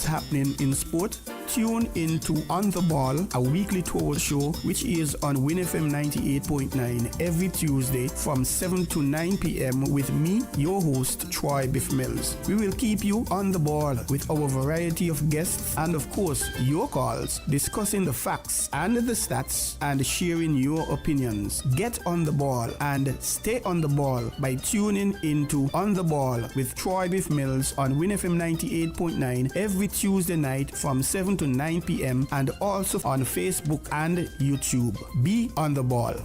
happening in sport? Tune into On the Ball, a weekly tour show which is on WINN FM 98.9 every Tuesday from 7 to 9 p.m. with me, your host, Troy Bif Mills. We will keep you on the ball with our variety of guests and, of course, your calls, discussing the facts and the stats and sharing your opinions. Get on the ball and stay on the ball by tuning into On the Ball with Troy Bif Mills on WINN FM 98.9 every Tuesday night from 7 to 9 p.m. and also on Facebook and YouTube. Be on the ball.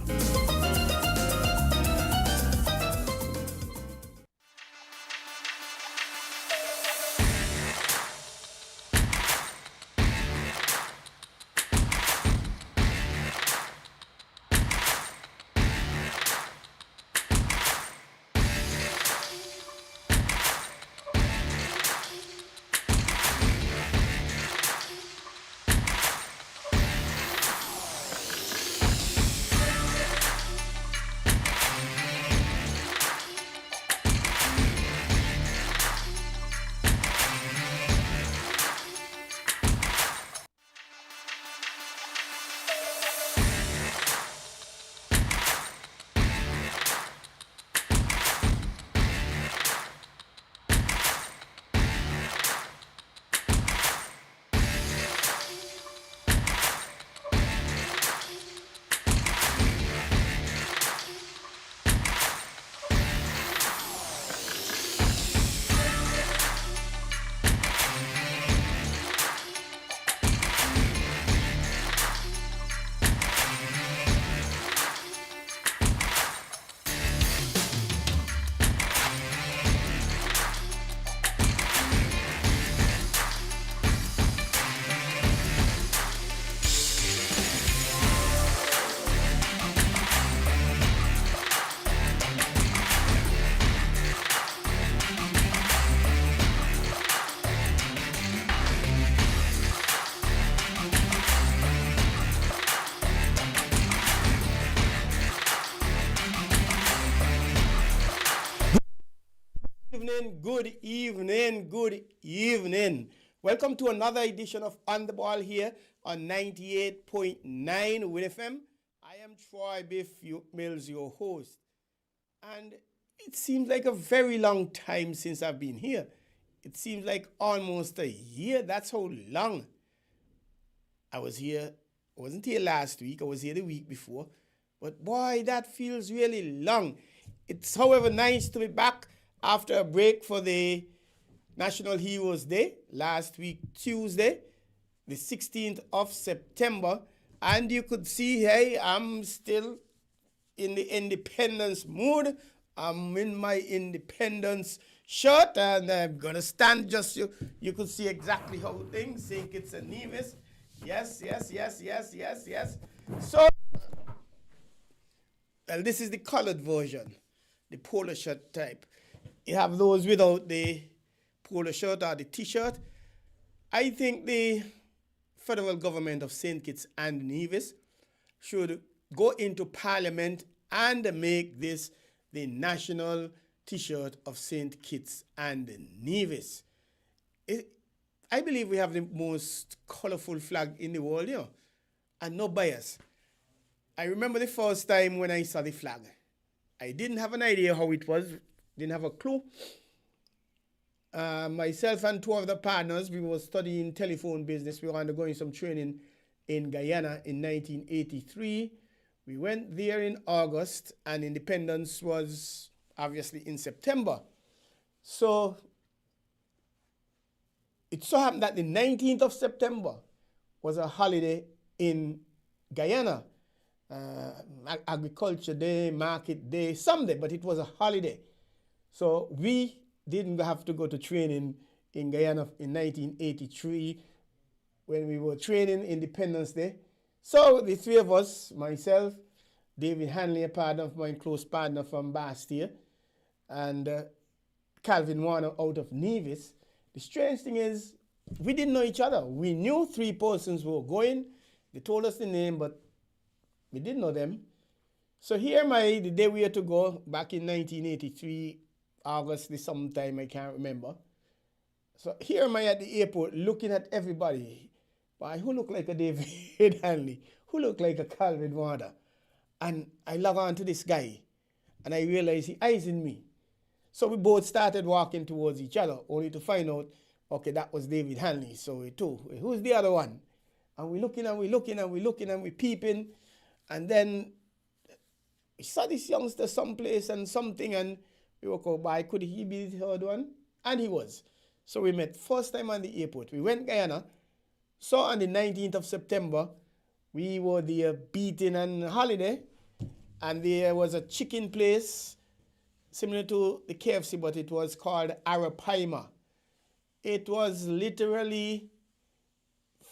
Good evening. Welcome to another edition of On the Ball here on 98.9 WINN FM. I am Troy Bif Mills, your host. And it seems like a very long time since I've been here. It seems like almost a year. That's how long. I wasn't here last week. I was here the week before. But boy, that feels really long. It's, however, nice to be back after a break for the National Heroes Day last week, Tuesday, the 16th of September. And you could see, hey, I'm still in the independence mood. I'm in my independence shirt, and I'm going to stand just so you could see exactly how things think it's a Nevis. Yes. So, well, this is the colored version, the polo shirt type. You have those without the polo shirt or the t-shirt. I think the federal government of St. Kitts and Nevis should go into parliament and make this the national t-shirt of St. Kitts and Nevis. I believe we have the most colorful flag in the world, and no bias. I remember the first time when I saw the flag. I didn't have an idea how it was, didn't have a clue. Myself and two of the partners, we were studying telephone business. We were undergoing some training in Guyana in 1983. We went there in August, and independence was obviously in September. So it so happened that the 19th of September was a holiday in Guyana. Agriculture Day, Market Day, someday, but it was a holiday. So we didn't have to go to training in Guyana in 1983 when we were training Independence Day. So the three of us, myself, David Hanley, a partner of mine, close partner from Bastia, and Calvin Warner out of Nevis. The strange thing is, we didn't know each other. We knew three persons were going. They told us the name, but we didn't know them. So here am I, the day we had to go, back in 1983, August, sometime, I can't remember. So here am I at the airport looking at everybody. Why, who look like a David Hanley? Who look like a Calvin Water? And I log on to this guy and I realize he eyes in me. So we both started walking towards each other, only to find out, okay, that was David Hanley. So we too, who's the other one? And we looking and we looking and we looking and we peeping. And then we saw this youngster someplace and something, and we were called by, could he be the third one? And he was. So we met first time on the airport. We went Guyana. So on the 19th of September, we were there beating and holiday. And there was a chicken place similar to the KFC, but it was called Arapaima. It was literally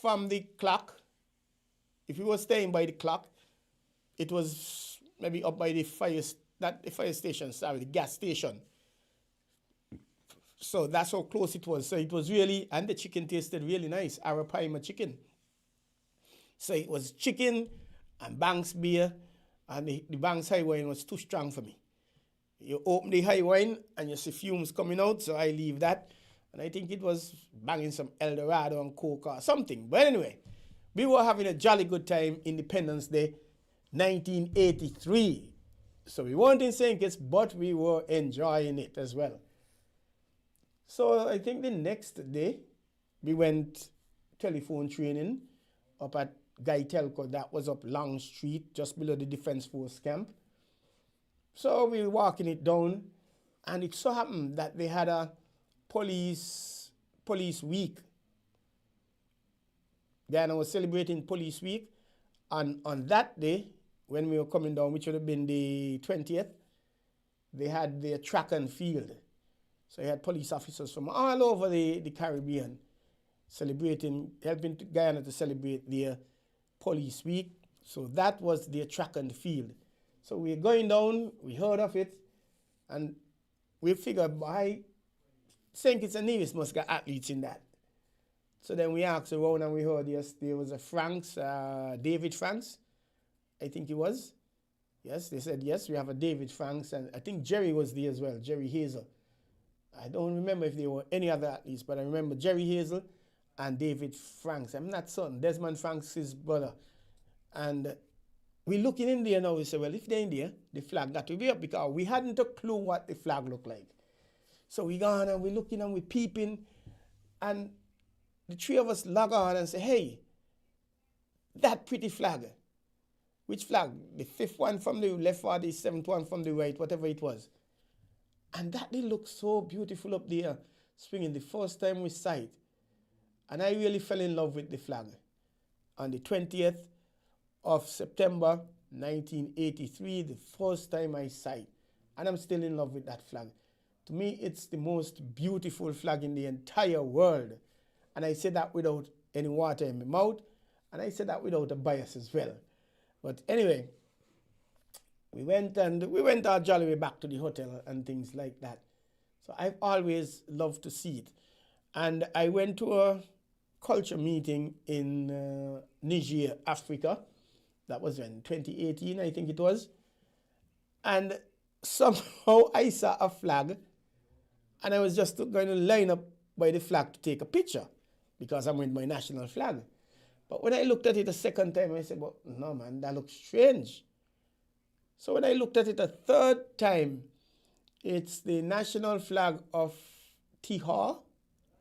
from the clock. If you were staying by the clock, it was maybe up by the fire station, the gas station. So that's how close it was. So it was really, and the chicken tasted really nice, Arapaima chicken. So it was chicken and Banks beer, and the Banks high wine was too strong for me. You open the high wine and you see fumes coming out, so I leave that. And I think it was banging some El Dorado and Coke or something. But anyway, we were having a jolly good time, Independence Day, 1983. So we weren't in St. Kitts, but we were enjoying it as well. So I think the next day, we went telephone training up at Guy Telco. That was up Long Street, just below the Defense Force camp. So we were walking it down, and it so happened that they had a police week. Guyana was celebrating police week, and on that day, when we were coming down, which would have been the 20th, they had their track and field. So you had police officers from all over the Caribbean celebrating, helping Guyana to celebrate their police week. So that was their track and field. So we're going down, we heard of it, and we figured by St. Kitts and Nevis must got athletes in that. So then we asked around and we heard, yes, there was a Franks, David Franks, I think he was. Yes, they said, yes, we have a David Franks, and I think Jerry was there as well, Jerry Hazel. I don't remember if there were any other athletes, but I remember Jerry Hazel and David Franks. I'm not certain, Desmond Franks' his brother. And we're looking in there now, we say, well, if they're in there, the flag got to be up, because we hadn't a clue what the flag looked like. So we gone and we're looking and we're peeping, and the three of us log on and say, hey, that pretty flag. Which flag? The fifth one from the left or the seventh one from the right, whatever it was. And that did look so beautiful up there, swinging the first time we saw it. And I really fell in love with the flag. On the 20th of September, 1983, the first time I saw it. And I'm still in love with that flag. To me, it's the most beautiful flag in the entire world. And I say that without any water in my mouth. And I say that without a bias as well. But anyway, we went our jolly way back to the hotel and things like that. So I've always loved to see it. And I went to a culture meeting in Niger, Africa. That was in 2018, I think it was. And somehow I saw a flag, and I was just going to line up by the flag to take a picture because I'm with my national flag. But when I looked at it a second time, I said, well, no, man, that looks strange. So when I looked at it a third time, it's the national flag of Tihor,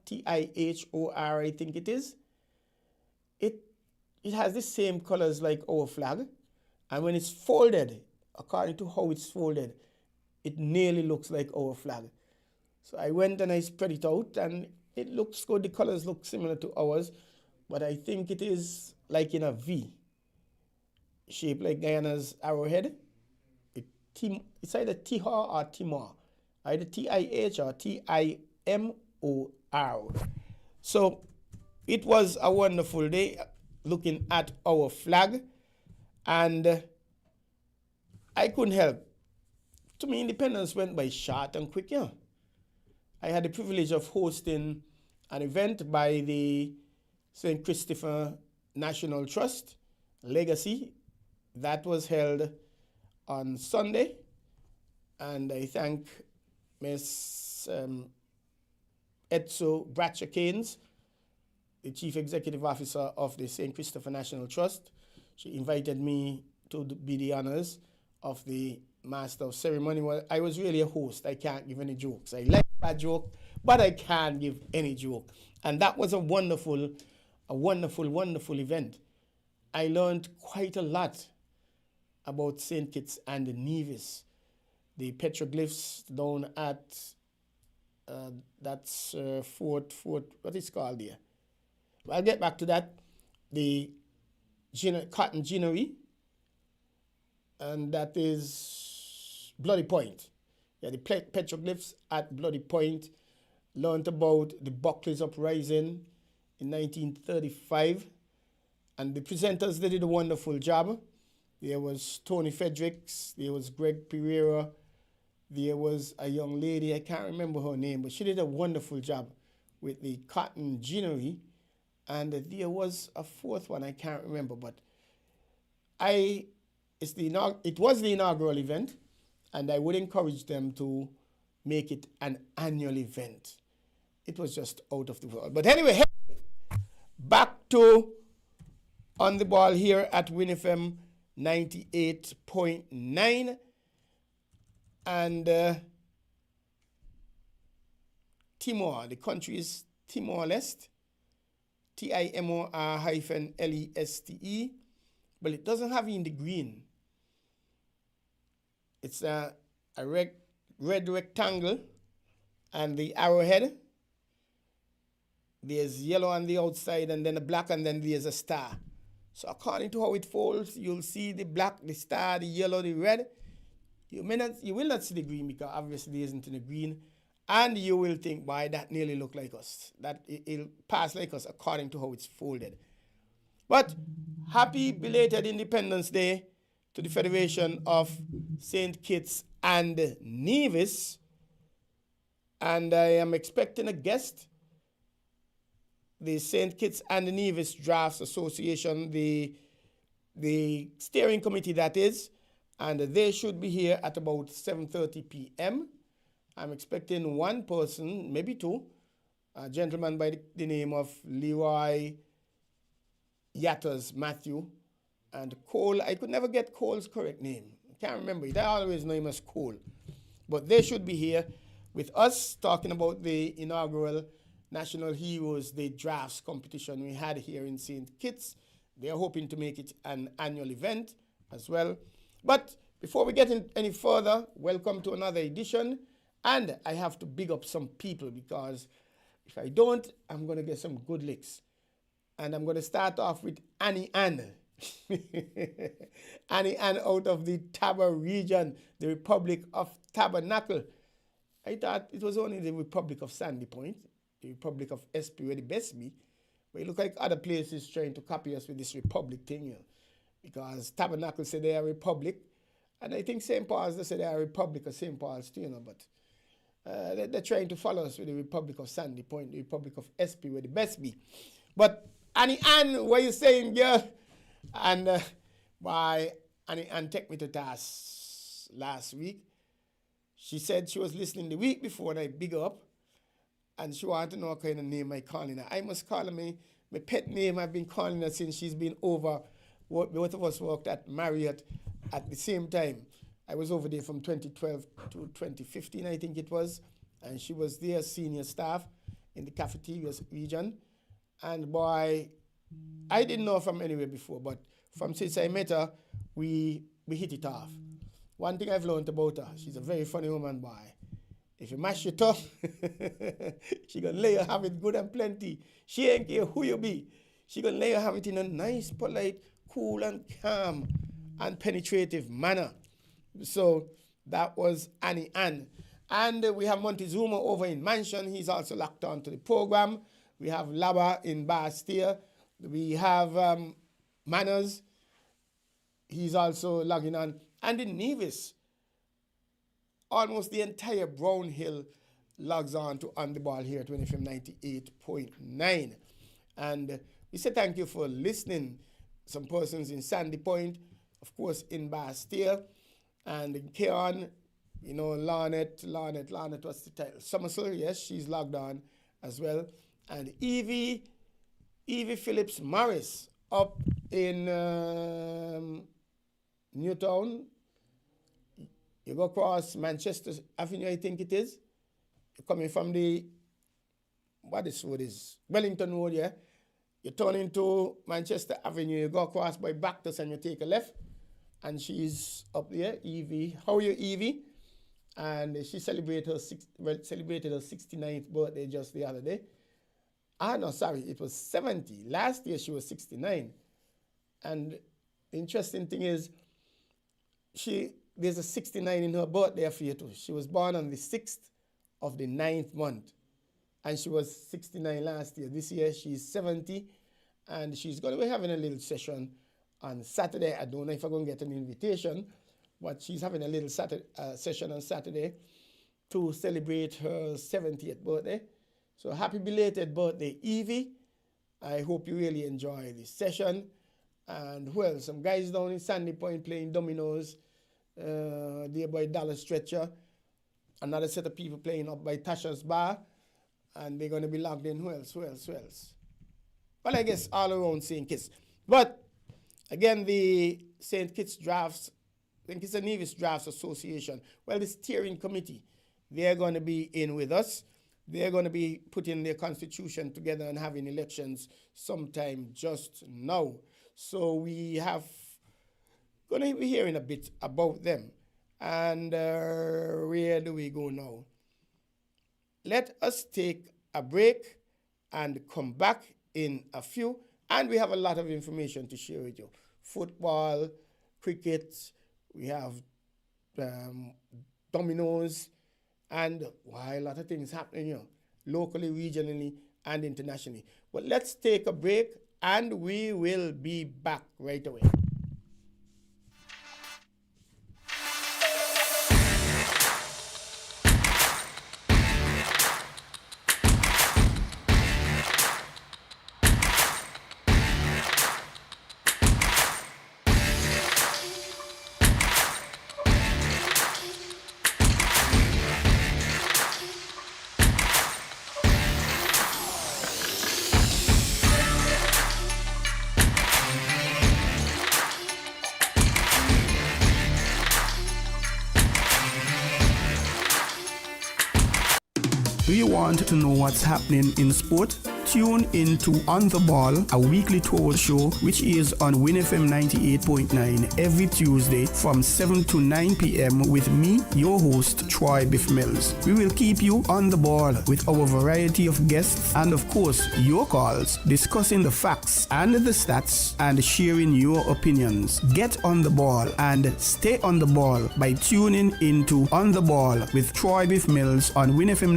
Tihor, I think it is. It has the same colors like our flag. And when it's folded, according to how it's folded, it nearly looks like our flag. So I went and I spread it out, and it looks good. The colors look similar to ours, but I think it is like in a V, shaped like Guyana's arrowhead. It's either Tihor or Timor, either T-I-H or T-I-M-O-R. So it was a wonderful day looking at our flag, and I couldn't help. To me, independence went by short and quick, yeah. I had the privilege of hosting an event by the St. Christopher National Trust Legacy that was held on Sunday, and I thank Miss Etso Bratcher-Keynes, the Chief Executive Officer of the St. Christopher National Trust. She invited me to be the honors of the Master of Ceremony. Well, I was really a host. I can't give any jokes. I like that joke, but I can't give any joke. And that was a wonderful event. I learned quite a lot about St. Kitts and Nevis. The petroglyphs down at Fort, what is called there? Well, I'll get back to that. The cotton ginnery, and that is Bloody Point. Yeah, the petroglyphs at Bloody Point. Learned about the Buckley's uprising in 1935, and the presenters, they did a wonderful job. There was Tony Fredericks, there was Greg Pereira, there was a young lady, I can't remember her name, but she did a wonderful job with the cotton ginnery. And there was a fourth one, I can't remember, but it was the inaugural event, and I would encourage them to make it an annual event. It was just out of the world. But anyway, hey, back to On the Ball here at WINN FM 98.9. And Timor, the country is Timor-Leste, Timor-Leste, but it doesn't have it in the green. It's a red rectangle, and the arrowhead. There's yellow on the outside, and then a black, and then there's a star. So according to how it folds, you'll see the black, the star, the yellow, the red. You will not see the green, because obviously there isn't any green. And you will think, why, that nearly look like us. That it'll pass like us according to how it's folded. But happy belated Independence Day to the Federation of St. Kitts and Nevis. And I am expecting a guest. The St. Kitts and Nevis Drafts Association, the steering committee that is, and they should be here at about 7:30 p.m. I'm expecting one person, maybe two, a gentleman by the name of Leroy Yatters Matthew, and Cole. I could never get Cole's correct name. I can't remember it. I always know him as Cole. But they should be here with us talking about the inaugural National Heroes Day Drafts competition we had here in St. Kitts. They are hoping to make it an annual event as well. But before we get any further, welcome to another edition. And I have to big up some people, because if I don't, I'm going to get some good licks. And I'm going to start off with Annie Ann. Annie Ann out of the Taba region, the Republic of Tabernacle. I thought it was only the Republic of Sandy Point, the Republic of SP where the best be. But it look like other places trying to copy us with this republic thing, you know, because Tabernacle said they are a republic, and I think St. Paul's, they said they are a republic of St. Paul's too, you know, but they're trying to follow us with the Republic of Sandy Point, the Republic of SP where the best be. But Annie Ann, what you saying, girl? And why Annie Ann take me to task last week. She said she was listening the week before, and I big her up. And she wanted to know what kind of name I calling her. I must call her my pet name. I've been calling her since she's been over. Both of us worked at Marriott at the same time. I was over there from 2012 to 2015, I think it was. And she was there senior staff in the cafeterias region. And boy, I didn't know her from anywhere before, but from since I met her, we hit it off. One thing I've learned about her, she's a very funny woman, boy. If you mash it up, she gonna let you have it good and plenty. She ain't care who you be. She gonna let you have it in a nice, polite, cool and calm and penetrative manner. So that was Annie Ann. And we have Montezuma over in Mansion. He's also locked on to the program. We have Laba in Bastille. We have Manners. He's also logging on. And in Nevis, almost the entire Brown Hill logs on to On the Ball here at WINN FM 98.9. And we say thank you for listening. Some persons in Sandy Point, of course, in Bastille, and in Keon, you know, Larnett, what's the title? Somerset, yes, she's logged on. as well. And Evie Phillips Morris up in Newtown. You go across Manchester Avenue, I think it is. You're coming from the, what this road is? Wellington Road, yeah. You turn into Manchester Avenue, you go across by Bactus and you take a left. And she's up there, Evie. How are you, Evie? And she celebrated her 69th birthday just the other day. No, sorry, it was 70. Last year she was 69. And the interesting thing is, there's a 69 in her birthday for you too. She was born on the 6th of the 9th month. And she was 69 last year. This year she's 70. And she's going to be having a little session on Saturday. I don't know if I'm going to get an invitation, but she's having a little session on Saturday to celebrate her 70th birthday. So happy belated birthday, Evie. I hope you really enjoy this session. And well, some guys down in Sandy Point playing dominoes, there by Dollar Stretcher. Another set of people playing up by Tasha's Bar. And they're going to be logged in. Who else? Well, I guess all around St. Kitts. But again, the St. Kitts Drafts, St. Kitts and Nevis Drafts Association, well, the steering committee, they're going to be in with us. They're going to be putting their constitution together and having elections sometime just now. So we have going to be hearing a bit about them. And where do we go now? Let us take a break and come back in a few. And we have a lot of information to share with you. Football, cricket, we have dominoes, and a lot of things happening here, locally, regionally, and internationally. But let's take a break, and we will be back right away. Do you want to know what's happening in sport? Tune into On the Ball, a weekly tour show which is on WINN FM 98.9 every Tuesday from 7 to 9 p.m. with me, your host, Troy Bif Mills. We will keep you on the ball with our variety of guests and, of course, your calls, discussing the facts and the stats and sharing your opinions. Get on the ball and stay on the ball by tuning into On the Ball with Troy Bif Mills on WINN FM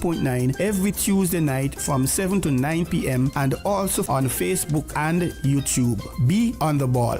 98.9 every Tuesday night from 7 to 9 p.m. and also on Facebook and YouTube. Be on the ball.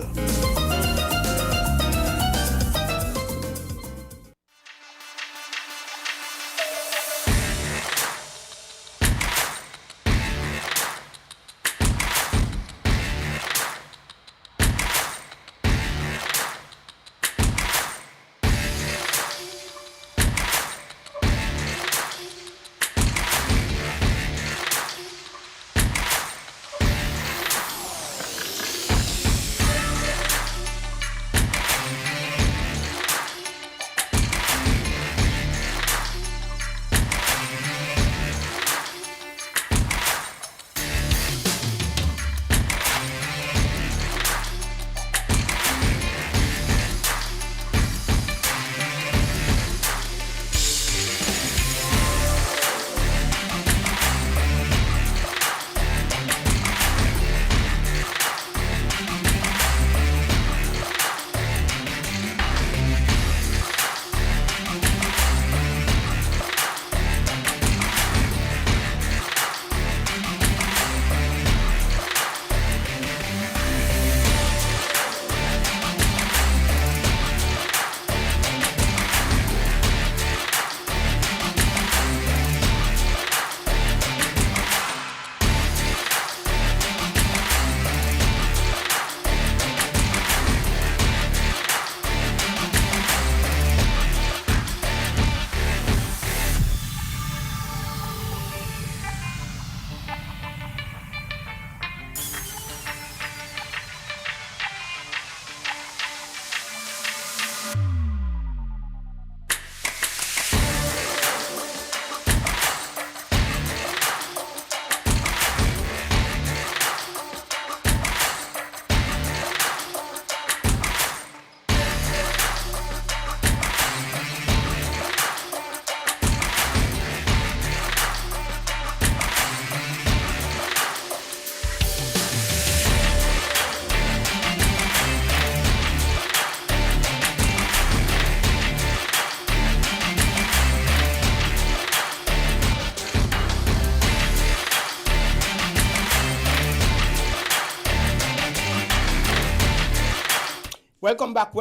Welcome back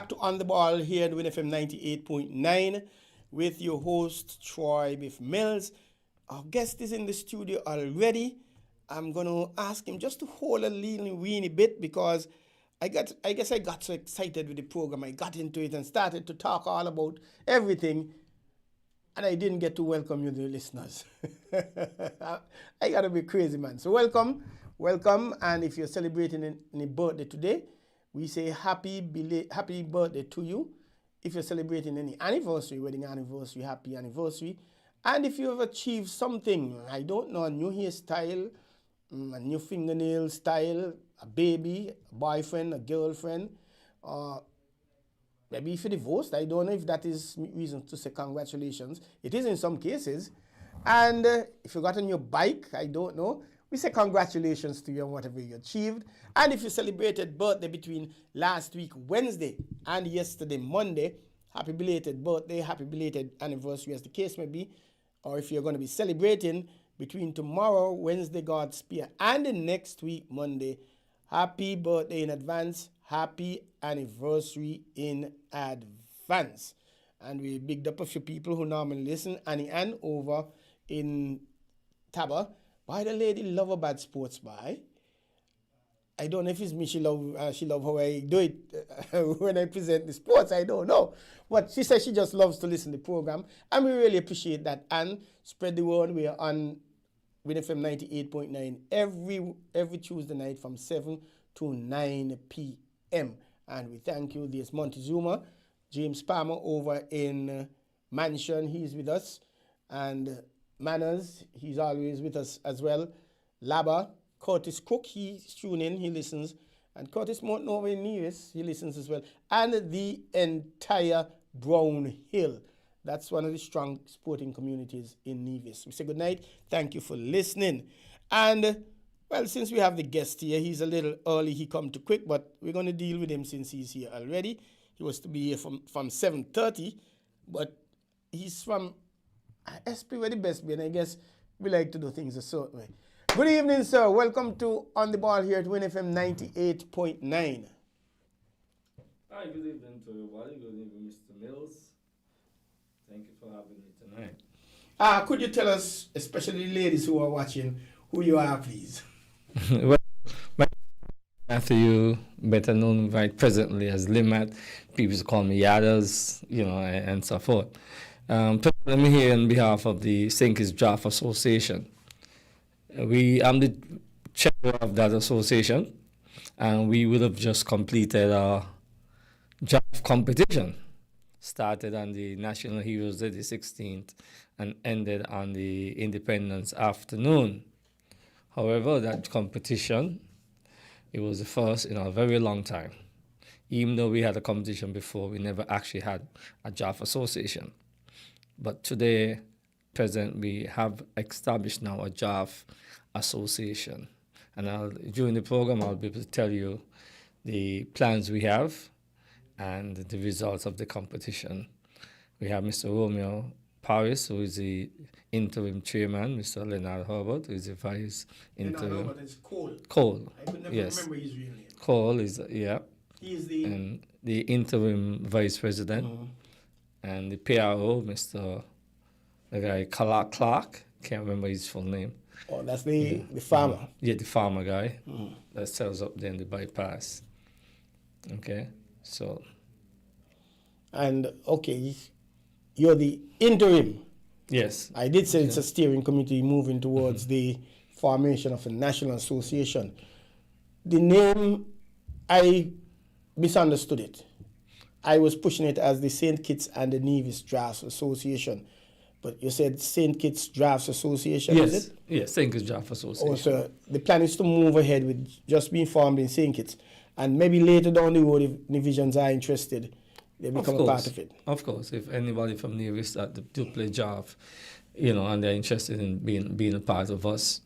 to On the Ball here at WINN FM 98.9 with your host, Troy Bif Mills. Our guest is in the studio already. I'm going to ask him just to hold a little weeny bit because I guess I got so excited with the program. I got into it and started to talk all about everything, and I didn't get to welcome you, the listeners. I got to be crazy, man. So welcome. And if you're celebrating any birthday today, we say happy birthday to you. If you're celebrating any anniversary, wedding anniversary, happy anniversary. And if you have achieved something, I don't know, a new hairstyle, a new fingernail style, a baby, a boyfriend, a girlfriend, or maybe if you're divorced, I don't know if that is reason to say congratulations. It is in some cases. And if you got a new bike, I don't know, we say congratulations to you on whatever you achieved. And if you celebrated birthday between last week, Wednesday, and yesterday, Monday, happy belated birthday, happy belated anniversary, as the case may be. Or if you're going to be celebrating between tomorrow, Wednesday, God's Spear, and the next week, Monday, happy birthday in advance, happy anniversary in advance. And we bigged up a few people who normally listen. Annie Ann over in Taba. By the lady love a bad sports by. I don't know if it's me she love how I do it when I present the sports. I don't know. But she says she just loves to listen to the program. And we really appreciate that. And spread the word. We are on WINN FM 98.9 every Tuesday night from 7 to 9 p.m. And we thank you. There's Montezuma, James Palmer over in Mansion. He's with us. And Manners, he's always with us as well. Laba, Curtis Cook, he's tuning in, he listens. And Curtis Morton over in Nevis, he listens as well. And the entire Brown Hill. That's one of the strong sporting communities in Nevis. We say good night. Thank you for listening. And, well, since we have the guest here, he's a little early. He come too quick, but we're going to deal with him since he's here already. He was to be here from 7:30, but he's from SP where the best be, and I guess we like to do things a certain way. Good evening, sir. Welcome to On the Ball here at WINN FM 98.9. Hi, good evening to everybody. Good evening, Mr. Mills. Thank you for having me tonight. Could you tell us, especially the ladies who are watching, who you are, please? Well, my Matthew, better known right presently as Limat. People used to call me Yadas, and so forth. I'm here on behalf of the St. Kitts Draft Association. I'm the chair of that association, and we would have just completed our draft competition. Started on the National Heroes Day, the 16th, and ended on the Independence afternoon. However, that competition, it was the first in a very long time. Even though we had a competition before, we never actually had a draft association. But today, present, we have established now a draft association. And during the program, I'll be able to tell you the plans we have and the results of the competition. We have Mr. Romeo Paris, who is the interim chairman, Mr. Leonard Herbert, who is the vice interim. Leonard Herbert is Cole. Cole. I could never remember his real name. Cole is, yeah. He is the interim vice president. Mm-hmm. And the PRO, Mr. the guy Clark, can't remember his full name. Oh, that's the farmer. Yeah, the farmer guy that sells up there in the bypass. Okay, so. And, okay, you're the interim. Yes. I did say it's a steering committee moving towards the formation of a national association. The name, I misunderstood it. I was pushing it as the St. Kitts and the Nevis Drafts Association. But you said St. Kitts Drafts Association, yes. Is it? Yes, St. Kitts Drafts Association. Oh, so the plan is to move ahead with just being formed in St. Kitts. And maybe later down the road, if divisions are interested, they become a part of it. Of course. If anybody from Nevis that do play draft, and they're interested in being a part of us.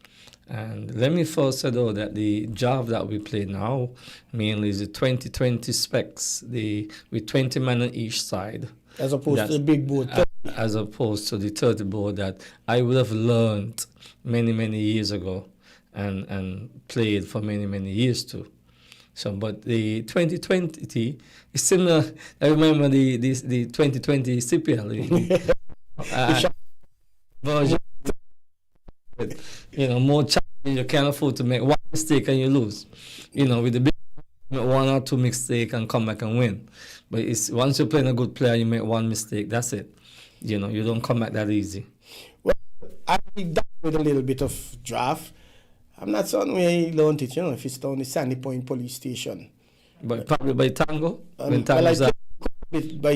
And let me first say, though, that the draft that we play now mainly is the 2020 specs, with 20 men on each side. As opposed to the big board. As opposed to the 30 board that I would have learned many, many years ago and played for many, many years too. So, but the 2020 is similar. I remember the 2020 CPL version. More challenging. You can't afford to make one mistake and you lose. With the big one or two mistake and come back and win. But it's once you're playing a good player, you make one mistake. That's it. You don't come back that easy. Well, I did with a little bit of draft. I'm not certain where he learned it, if it's down the Sandy Point police station. But probably by Tango? By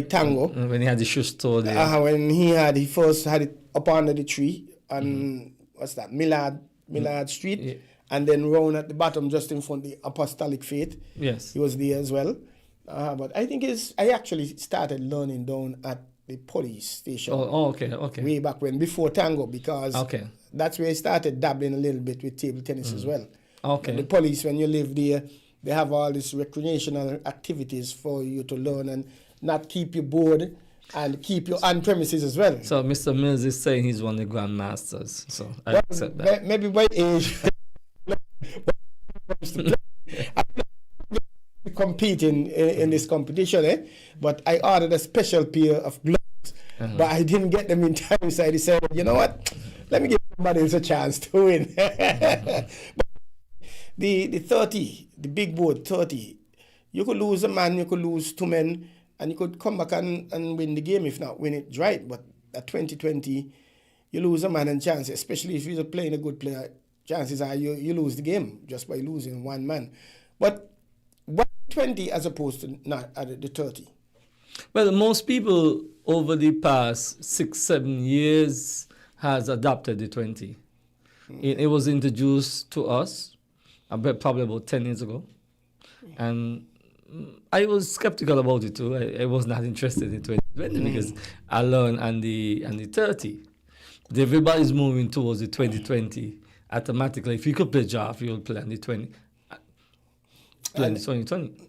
Tango. When he had the shoe store there. When he first had it up under the tree on, what's that, Millard Street. Yeah. And then round at the bottom just in front of the Apostolic Faith. Yes. He was there as well. But I think I actually started learning down at the police station. Okay. Way back when, before Tango, because that's where I started dabbling a little bit with table tennis as well. Okay. And the police, when you live there, they have all these recreational activities for you to learn and not keep you bored and keep you on premises as well. So Mr. Mills is saying he's one of the grandmasters. So I accept that. Maybe by age. Competing in this competition, but I ordered a special pair of gloves, but I didn't get them in time, so I decided, you know what, let me give somebody else a chance to win. But the 30, the big board 30, you could lose a man, you could lose two men, and you could come back and win the game, if not win it right. But at 2020, you lose a man and chance, especially if you're playing a good player, chances are you lose the game just by losing one man. But 20 as opposed to not at the 30? Well, most people over the past 6-7 years has adopted the 20. It was introduced to us probably about 10 years ago. And I was skeptical about it too. I was not interested in 2020 because I learned on the 30. Everybody's moving towards the 2020 automatically. If you could play draft, you would play on the 20. 2020.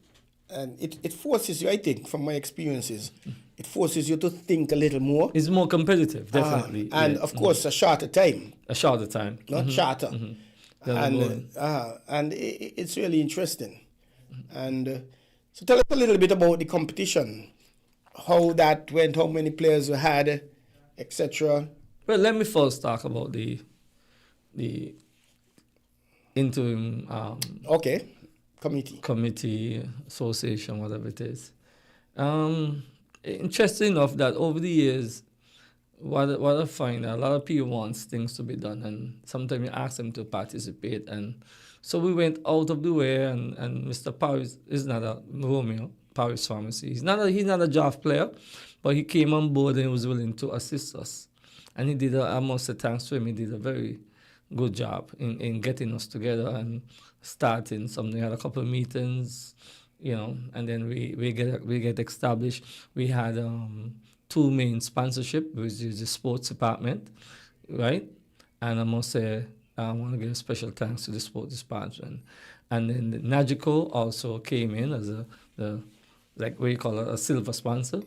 And it forces you, I think, from my experiences, it forces you to think a little more. It's more competitive, definitely. And of course, a shorter time. Not shorter. And it's really interesting. And so tell us a little bit about the competition, how that went, how many players you had, etc. Well, let me first talk about the interim committee, association, whatever it is. Interesting enough that over the years, what I find, a lot of people want things to be done, and sometimes you ask them to participate. And so we went out of the way, and Mr. Paris is not a Romeo, Paris Pharmacy. He's not a draft player, but he came on board and he was willing to assist us. And he did, I must say thanks to him, he did a very good job in getting us together and starting something. We had a couple of meetings, and then we get established. We had two main sponsorship, which is the sports department, right? And I must say, I want to give a special thanks to the sports department. And then the Nagico also came in as a silver sponsor,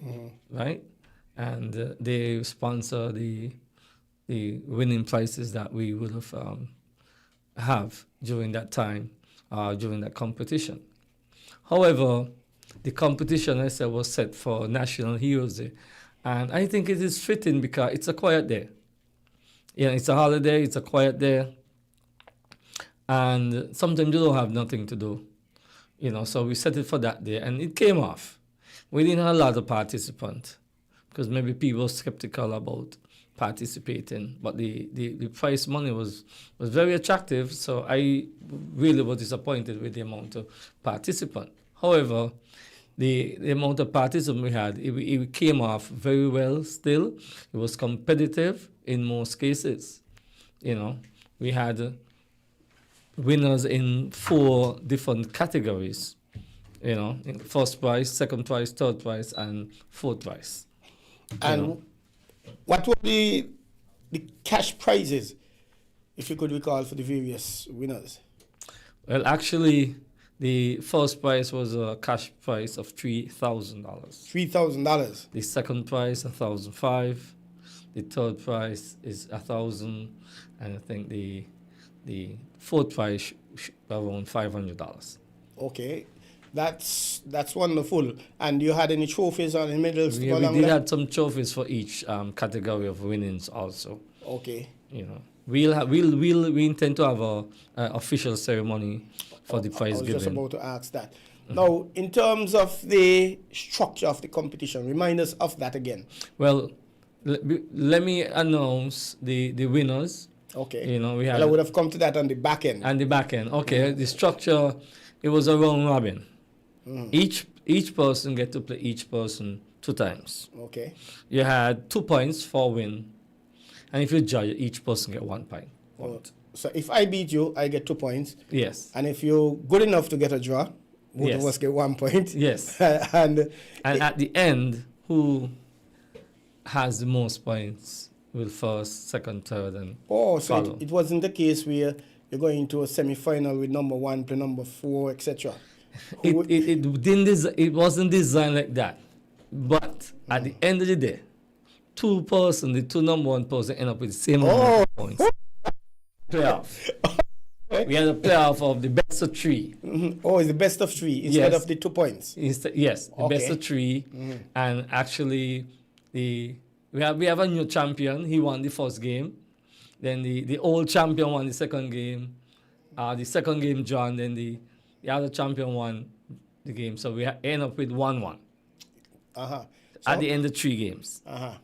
right? And they sponsor the winning prizes that we would have during that time, during that competition. However, the competition, I said, was set for National Heroes Day. And I think it is fitting because it's a quiet day. It's a holiday, it's a quiet day. And sometimes you don't have nothing to do. So we set it for that day, and it came off. We didn't have a lot of participants because maybe people were skeptical about participating, but the prize money was very attractive, so I really was disappointed with the amount of participants. However, the amount of participants we had, it came off very well still. It was competitive in most cases. We had winners in 4 different categories, in first prize, second prize, third prize, and fourth prize. And what were the cash prizes, if you could recall, for the various winners? Well, actually, the first prize was a cash prize of $3,000. $3,000. The second prize, $1,500. The third prize is $1,000, and I think the fourth prize around $500. Okay. That's wonderful. And you had any trophies or any medals to go We along did with that? have some trophies for each category of winnings also. Okay. You know, we intend to have a official ceremony for the prize I was just giving. about to ask that. Now, in terms of the structure of the competition, remind us of that again. Well, let me announce the winners. Okay. You know, we had Well, I would have come to that on the back end. and the back end. Okay, the structure, it was a round robin. Each person get to play each person 2 times. Okay. You had 2 points for win, and if you judge, each person get 1 point. So if I beat you, I get 2 points. Yes. And if you're good enough to get a draw, both of Yes. us get 1 point. Yes. and And at the end, who has the most points will first, second, third, and so follow. it wasn't the case where you're going to a semi-final with number 1 to number 4, etc. It wasn't designed like that. But at the end of the day, the 2 number 1 person end up with the same amount of points. Playoff. We had a playoff of the best of 3. Oh, it's the best of 3 instead Yes. of the 2 points. Yes, the best of 3. And actually, we have a new champion. He won the first game. Then the old champion won the second game. The second game drawn. And then the other champion won the game. So we end up with 1-1 at the end of 3 games.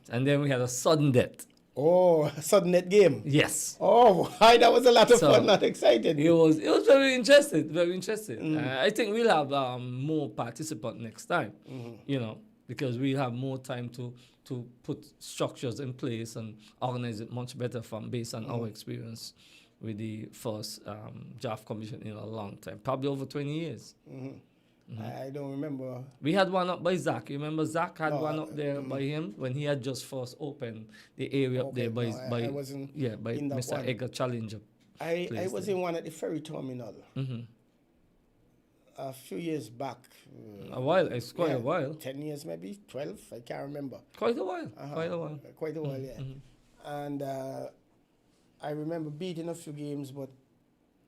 And then we had a sudden death. Oh, sudden net game. Yes. Oh, hi, that was a lot of So, fun. Not excited. It was very interesting. Very interesting. I think we'll have more participants next time. You know, because we'll have more time to put structures in place and organize it much better based on our experience with the first draft commission in a long time, probably over 20 years. I don't remember. We had one up by Zach. You remember Zach had one up there by him when he had just first opened the area up there by I wasn't by in that Mr. one. Edgar Challenger. I was in one at the ferry terminal a few years back. A while. It's quite a while. 10 years maybe, 12, I can't remember. Quite a while. Quite a while. Quite a while, yeah. And I remember beating a few games, but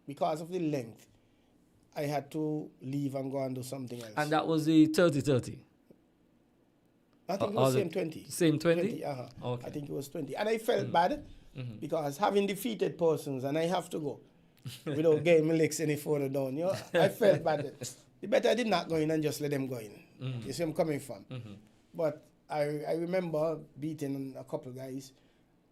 because of the length, I had to leave and go and do something else. And that was the 30-30. I think it was same 20. Same 20? 20, Okay. I think it was 20. And I felt bad because having defeated persons and I have to go without getting my legs any further down, you know, I felt bad. The better I did not go in and just let them go in. You see where I'm coming from. But I remember beating a couple guys.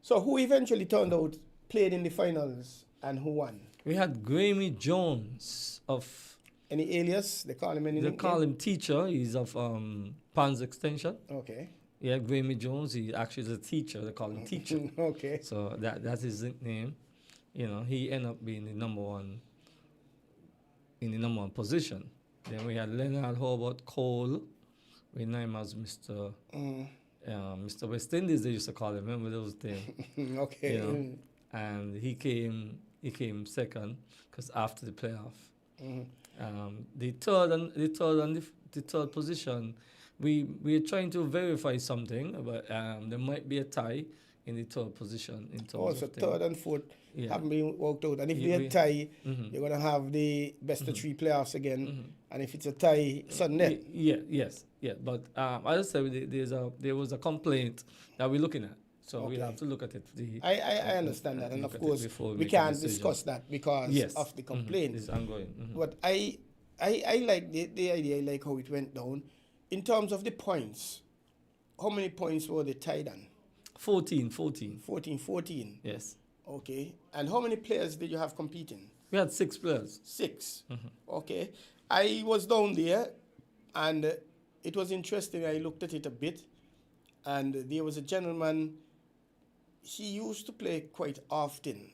So who eventually turned out, played in the finals, and who won? We had Grammy Jones of... Any alias? They call him anything? They call him Teacher. He's of Pans Extension. Okay. Yeah, Grammy Jones. He actually is a teacher. They call him Teacher. Okay. So that's his nickname. You know, he ended up being the number 1 in the number 1 position. Then we had Leonard Hobart Cole. We named as Mr. Mr. West Indies, they used to call him. Remember those things? Okay. You know? And he came second because after the playoff. The third position, we're trying to verify something, but there might be a tie in the third position. In terms of third and fourth haven't been worked out. And if they're a tie, you're going to have the best of 3 playoffs again. And if it's a tie, sudden death. Yes. But as I said, there was a complaint that we're looking at. So we'll have to look at it. I understand that. And of course, we can't discuss that because of the complaint. It's ongoing. But I like the idea. I like how it went down. In terms of the points, how many points were they tied on? 14. 14. Yes. Okay. And how many players did you have competing? We had 6 players. 6. Okay. I was down there, and it was interesting. I looked at it a bit, and there was a gentleman. He used to play quite often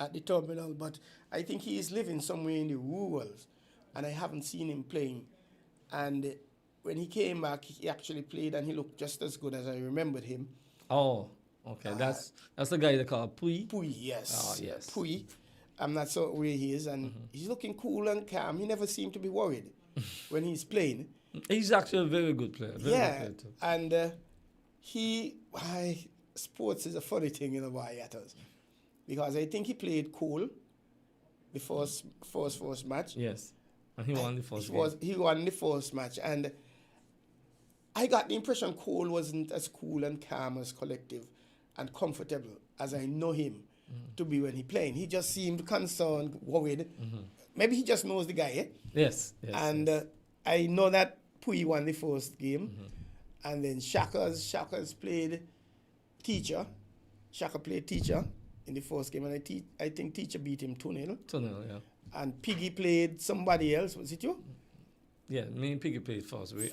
at the terminal, but I think he is living somewhere in the rurals, and I haven't seen him playing. And when he came back, he actually played, and he looked just as good as I remembered him. Oh, okay. That's the guy they call Pui. Pui, yes. Oh, yes. Pui. I'm not sure where he is, and he's looking cool and calm. He never seemed to be worried when he's playing. He's actually a very good player. Very good player too. And sports is a funny thing, you know, why at us. Because I think he played cool the first match. Yes. And he won the first game. He won the first match, and I got the impression Cole wasn't as cool and calm, as collective and comfortable as I know him to be when he playing. He just seemed concerned, worried. Maybe he just knows the guy, eh? Yes. And I know that Pui won the first game, and then Shaka's played teacher. Shaka played teacher in the first game, and I think teacher beat him 2-0. 2-0, yeah. And Piggy played somebody else. Was it you? Yeah, me and Piggy played first. We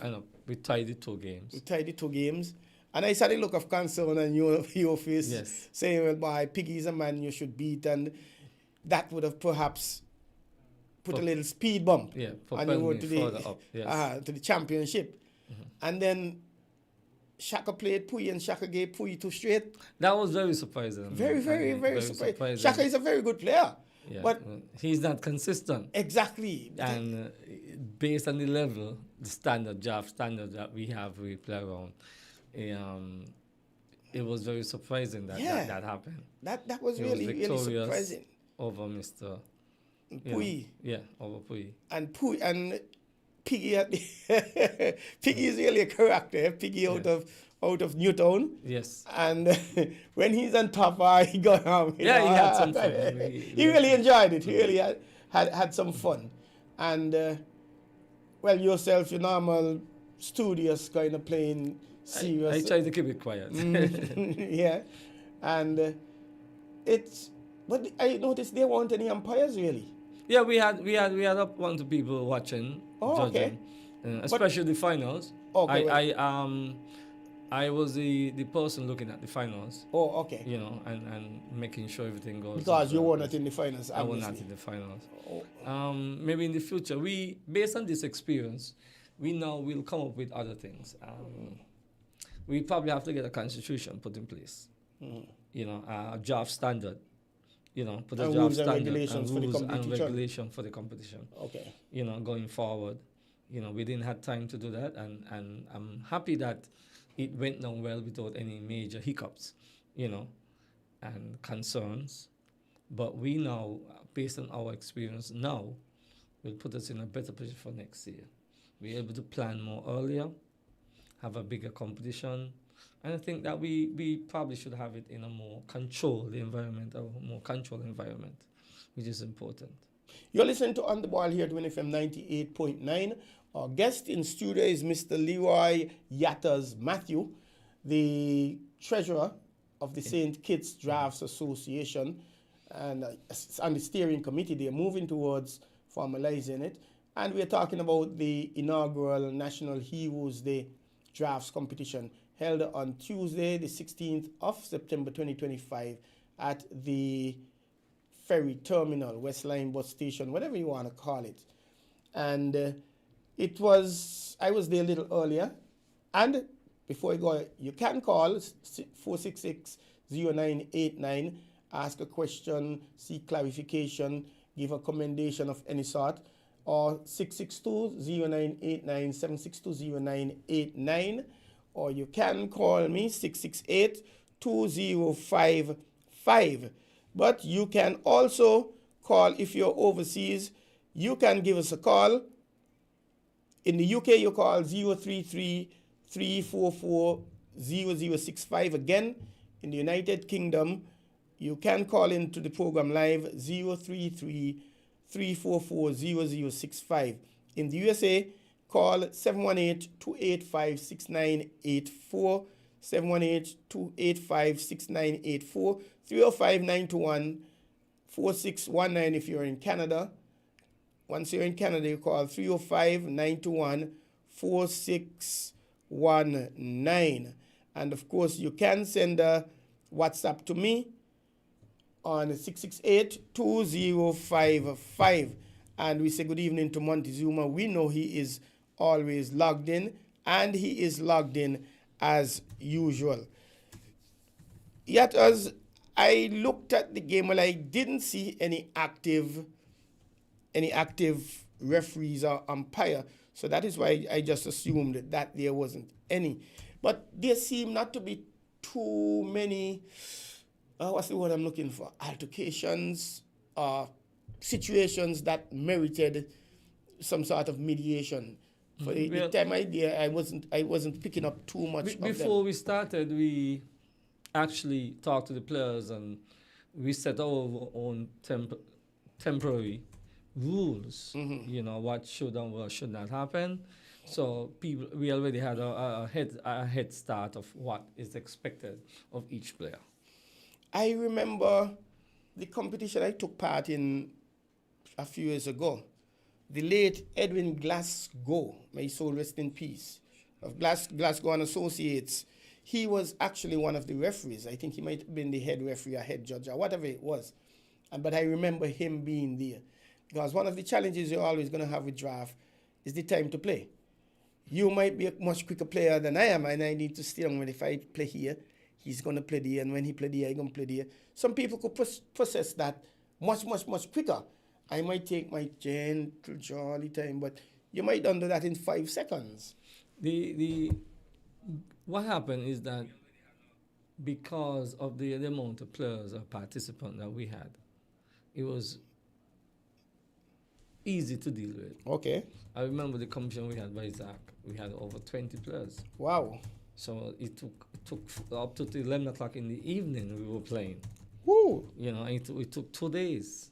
tied the 2 games. We tied the 2 games. And I saw the look of concern on your face, saying, well, boy, Piggy's a man you should beat. And that would have perhaps put a little speed bump on the road to the championship. And then Shaka played Pui, and Shaka gave Pui 2 straight. That was very surprising. Very surprising. Shaka is a very good player. Yeah, but he's not consistent. Exactly. And based on the level, the draft standard that we play around, it was very surprising that happened. That was really surprising. Over Mr. Pui. Over Pui. And Piggy Piggy is really a character. Piggy out of Newtown. Yes. And when he's on top, he got on. He had some fun. He really enjoyed it. He really had some fun. And well, yourself, your normal studious kind of playing serious. I try to keep it quiet. Yeah. And but I noticed there weren't any umpires really. Yeah, we had up one to people watching, judging, especially the finals. Okay. I was the person looking at the finals. Oh, okay. And making sure everything goes. Because you were not in the finals. I was not in the finals. Maybe in the future, based on this experience, we know we'll come up with other things. We probably have to get a constitution put in place. A draft standard. Put a draft standard and regulation for the competition. Okay. Going forward, we didn't have time to do that, and I'm happy that it went down well without any major hiccups, and concerns. But we now, based on our experience now, will put us in a better position for next year. We're able to plan more earlier, have a bigger competition, and I think that we probably should have it in a more controlled environment, which is important. You're listening to On the Ball here at WINN FM 98.9. Our guest in studio is Mr. Leroy Yatters Matthew, the treasurer of the St. Kitts Drafts Association, and on the steering committee. They're moving towards formalizing it. And we're talking about the inaugural National Heroes Day Drafts competition held on Tuesday, the 16th of September 2025 at the ferry terminal, West Line bus station, whatever you want to call it. And I was there a little earlier. And before you go, you can call 466-0989, ask a question, seek clarification, give a commendation of any sort, or 662-0989, 762-0989, or you can call me 668-2055. But you can also call if you're overseas. You can give us a call. In the UK, you call 033-344-0065. Again, in the United Kingdom, you can call into the program live 033-344-0065. In the USA, call 718-285-6984, 718-285-6984, 305-921-4619 if you're in Canada. Once you're in Canada, you call 305-921-4619. And of course, you can send a WhatsApp to me on 668-2055. And we say good evening to Montezuma. We know he is always logged in, and he is logged in as usual. Yet as I looked at the game, well, I didn't see any active referees or umpire. So that is why I just assumed that there wasn't any. But there seemed not to be too many, what's the word I'm looking for, altercations or situations that merited some sort of mediation. For the Well, time I wasn't picking up too much of before them. we started, we actually talked to the players and we set our own temporary rules. You know what should and what should not happen. So we already had a head start of what is expected of each player. I remember the competition I took part in a few years ago. The late Edwin Glasgow, may his soul rest in peace, of Glasgow and Associates, he was actually one of the referees. I think he might have been the head referee or head judge or whatever it was. But I remember him being there. Because one of the challenges you're always going to have with draft is the time to play. You might be a much quicker player than I am, and I need to stay on when if I play here, he's going to play there, and when he play there, I'm going to play there. Some people could process that much quicker. I might take my gentle, jolly time, but you might undo that in 5 seconds. What happened is that because of the amount of players or participants that we had, it was easy to deal with. Okay. I remember the competition we had by Zach. We had over 20 players. Wow. So it took up to 11 o'clock in the evening we were playing. Woo. You know, it took 2 days.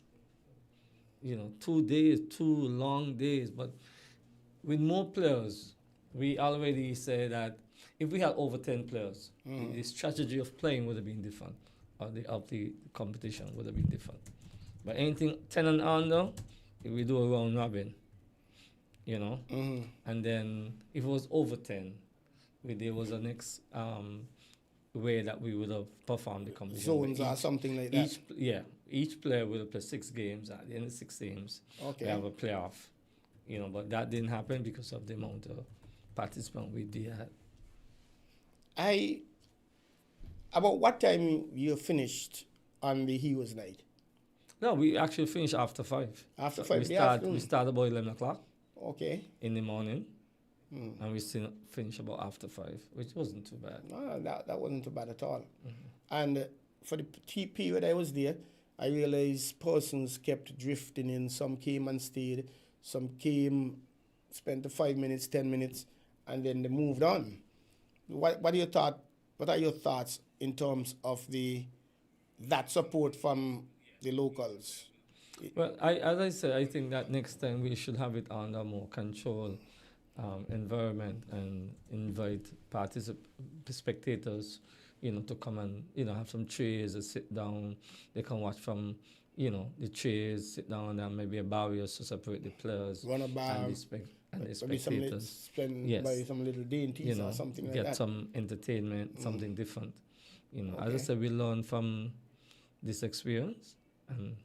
You know, 2 days, 2 long days. But with more players, we already say that if we had over 10 players, the strategy of playing would have been different, or the competition would have been different. But anything 10 and under, if we do a round robin, you know, and then if it was over 10, there was a next way that we would have performed the competition. Zones or something like that. Each player will play 6 games. At the end of 6 games, Okay. we have a playoff. You know, but that didn't happen because of the amount of participants we did have. About what time you finished on the Heroes Night? No, we actually finished after 5. After So 5 in the afternoon? We start about 11 o'clock Okay. in the morning, and we still finish about after 5, which wasn't too bad. No, that wasn't too bad at all. And for the period I was there, I realized persons kept drifting in. Some came and stayed. Some came, spent the 5 minutes, 10 minutes, and then they moved on. What are your thoughts in terms of that support from the locals? Well, as I said, I think that next time we should have it under more controlled environment and invite spectators, you know, to come and, you know, have some chairs and sit down. They can watch from, you know, the chairs, sit down, and maybe a barrier to separate the players Run a bar, and the spectators. Spend by some little dainties, you know, or something like get that. some entertainment, something different. You know, as I said, we learn from this experience, and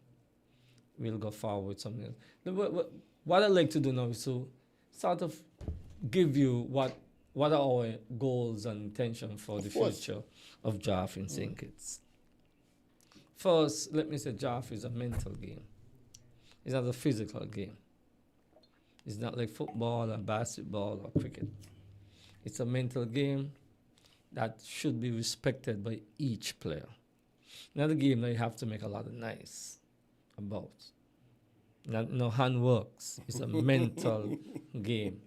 we'll go forward with something else. What I like to do now is to sort of give you what are our goals and intention for the future of JAF in St. Kitts. First, let me say JAF is a mental game. It's not a physical game. It's not like football or basketball or cricket. It's a mental game that should be respected by each player. Not a game that you have to make a lot of noise about. No handworks. It's a mental game.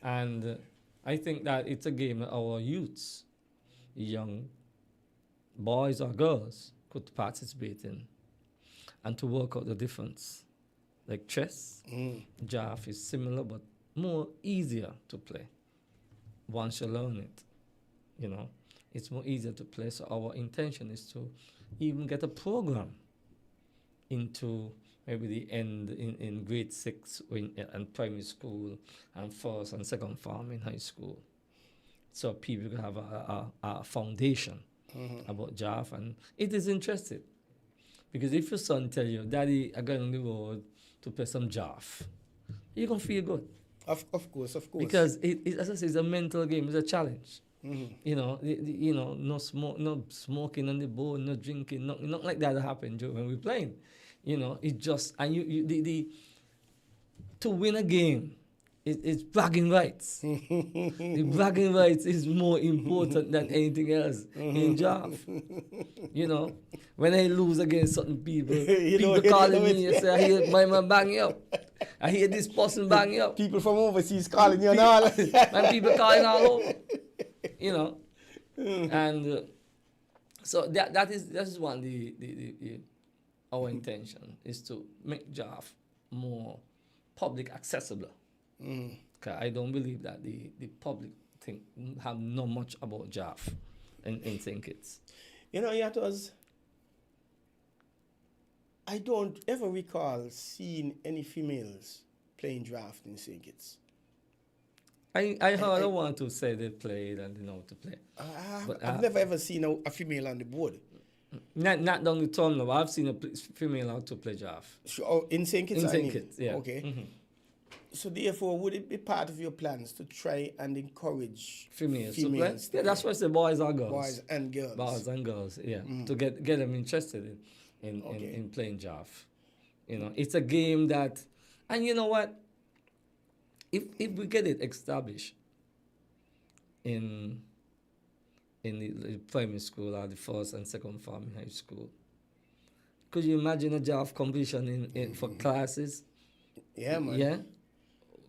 And I think that it's a game that our youths, young boys or girls, could participate in and to work out the difference. Like chess, JAF is similar but more easier to play once you learn it. You know, it's more easier to play. So our intention is to even get a program into maybe the end in grade 6 and primary school and first and second form in high school. So people can have a foundation about JAF, and it is interesting. Because if your son tell you, Daddy, I'm going on the road to play some JAF, you're going to feel good. Of course. Because as I say, it's a mental game, it's a challenge. You know, no smoking on the boat, no drinking, not like that happened when we're playing. You know, it just, and to win a game it's bragging rights. The bragging rights is more important than anything else in job. You know, when I lose against certain people, people calling me and say, I hear my man bang you up. I hear this person bang you up. People from overseas calling you and all. And people calling all over. You know. And so that is one the our intention is to make job more public accessible. Cause I don't believe that the public have know much about JAF in St. Kitts. You know, it was. I don't ever recall seeing any females playing draft in St. Kitts. I heard one to say they played and they know how to play. I've never ever seen a female on the board. Not down the tournament, but I've seen a female how to play JAF. In St. Kitts? In St. Kitts, yeah. Okay. Mm-hmm. So therefore, would it be part of your plans to try and encourage females to play? Yeah, that's why I say boys and girls. Boys and girls. Boys and girls, yeah. To get them interested in playing JAF. You know, it's a game that, and you know what? If we get it established in the primary school or the first and second form in high school, could you imagine a JAF competition in for classes? Yeah, man. Yeah.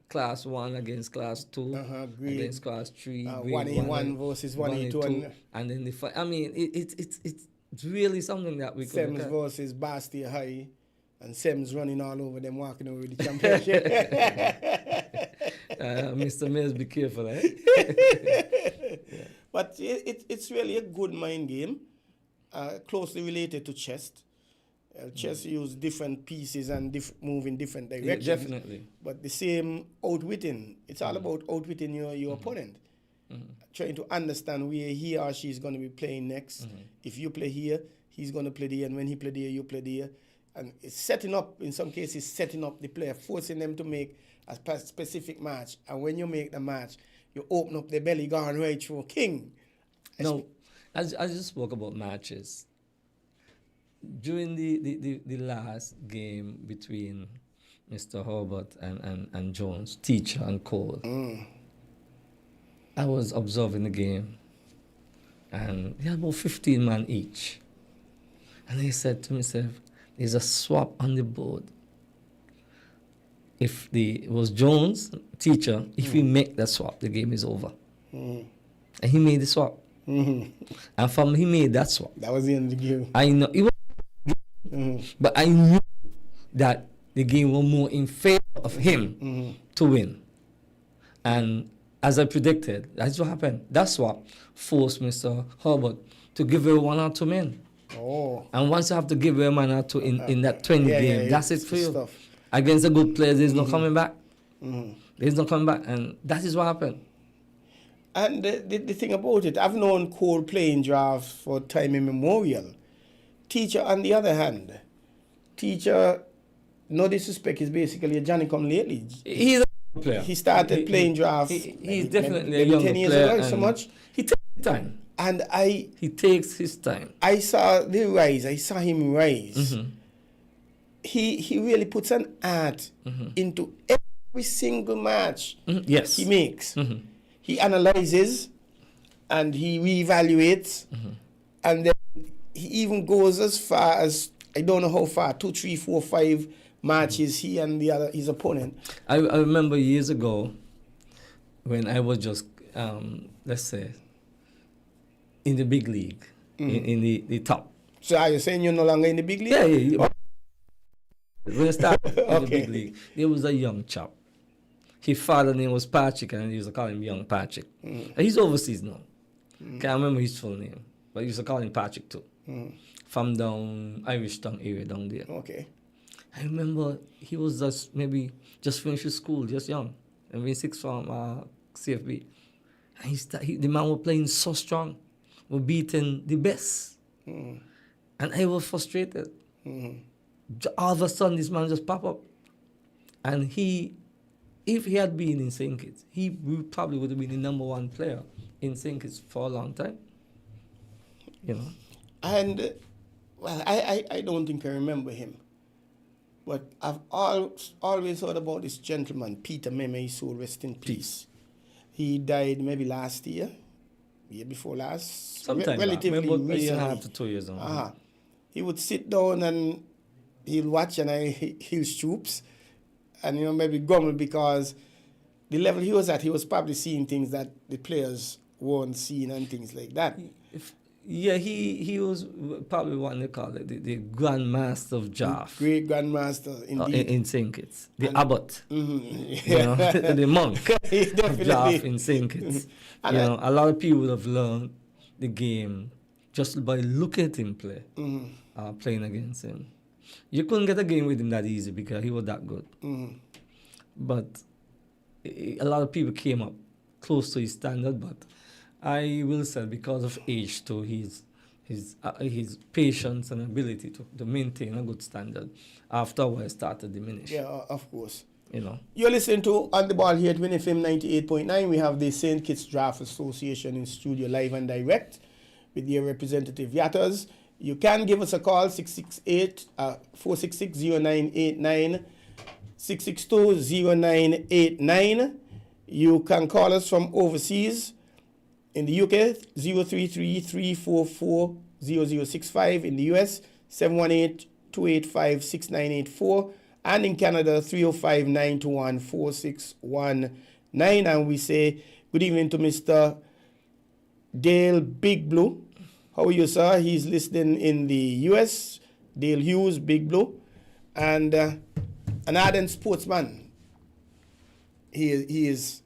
Class 1 against class 2, against class 3, 1A1 versus 1A2. And then I mean, it's really something that we could Sems versus Bastia High, and Sems running all over them, walking over the championship. Mr. Mills, be careful, eh? Yeah. But it's really a good mind game, closely related to chess. Chess use different pieces and move in different directions. Yeah, definitely. But the same outwitting. It's all about outwitting your opponent. Trying to understand where he or she is going to be playing next. If you play here, he's going to play there, and when he play there, you play there. And it's setting up, in some cases, setting up the player, forcing them to make a specific match. And when you make the match, you open up the belly, going right through king. No, I just spoke about matches. During the last game between Mr. Herbert and Jones, Teacher and Cole, I was observing the game, and they had about 15 men each. And I said to myself, there's a swap on the board. If it was Jones, Teacher, if we make that swap, the game is over. And he made the swap. And from he made that swap. That was the end of the game. I know. It was but I knew that the game was more in favor of him to win. And as I predicted, that's what happened. That's what forced Mr. Herbert to give away 1 or 2 men. Oh. And once you have to give away 1 or 2 in that 20 game, that's it for you. Stuff. Against the good players, there's no coming back. There's no coming back. And that is what happened. And the thing about it, I've known Cole playing drafts for time immemorial. Teacher, on the other hand, Teacher, no disrespect, is basically a Johnny come lately. He's a player. He started playing draft. He's definitely a young 10 years player. ago, so much. He takes his time. And he takes his time. I saw the rise. I saw him rise. He really puts an art into every single match Yes. he makes. He analyzes and he reevaluates, and then he even goes as far as, I don't know how far, 2, 3, 4, 5 matches he and his opponent. I remember years ago when I was just, let's say, in the big league, in the top. So are you saying you're no longer in the big league? Yeah. When I started in the big league, there was a young chap. His father's name was Patrick, and he used to call him Young Patrick. And he's overseas now. Can't remember his full name, but he used to call him Patrick too. From down Irish Town area down there. Okay. I remember he was just finished his school, just young. I mean, 6th form CFB. And the man was playing so strong. We're beating the best. And I was frustrated. All of a sudden, this man just popped up. And if he had been in St. Kitts, he probably would have been the number 1 player in St. Kitts for a long time. You know? And, well, I don't think I remember him. But I've always heard about this gentleman, Peter Meme, his soul rest in peace. He died maybe last year before last. Sometime relatively back, maybe a year and a recently. half to 2 years ago. He would sit down and he'll watch and he'll stoops and, maybe grumble because the level he was at, he was probably seeing things that the players weren't seeing and things like that. He was probably what they call it, the Grandmaster of Jaff. Great Grandmaster, indeed. In St. Kitts. The Abbot. Mm-hmm. The monk of Jaff in St. Kitts. A lot of people have learned the game just by looking at him play, playing against him. You couldn't get a game with him that easy because he was that good. But a lot of people came up close to his standard, but I will say because of age too, his patience and ability to maintain a good standard after a while started to diminish. Yeah, of course. You're listening to On the Ball here at WINN FM 98.9. We have the St. Kitts Draft Association in studio live and direct with their representative Yatters. You can give us a call, 466-0989, 662-0989. You can call us from overseas. In the UK, 033-344-0065. In the US, 718-285-6984. And in Canada, 305-921-4619. And we say good evening to Mr. Dale Big Blue. How are you, sir? He's listening in the US. Dale Hughes, Big Blue. And an ardent sportsman. He is,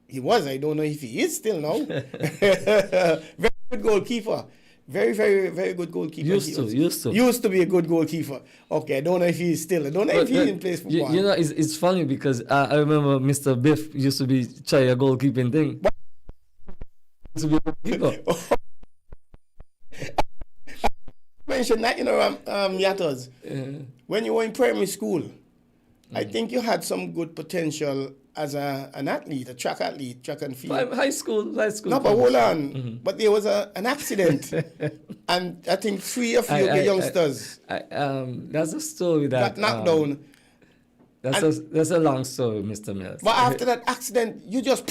he was. I don't know if he is still now. Very good goalkeeper. Very, very, very good goalkeeper. Used to be a good goalkeeper. Okay, I don't know if he is still. I don't know if he even plays football. It's funny because I remember Mr. Biff used to be try a goalkeeping thing. To be a goalkeeper. Mentioned that, Yatters. When you were in primary school, I think you had some good potential as an athlete, a track athlete, track and field. High school. No, but hold on. But there was an accident. And I think 3 of you youngsters that's a story that got knocked down. That's a long story, Mr. Mills. But after that accident, you just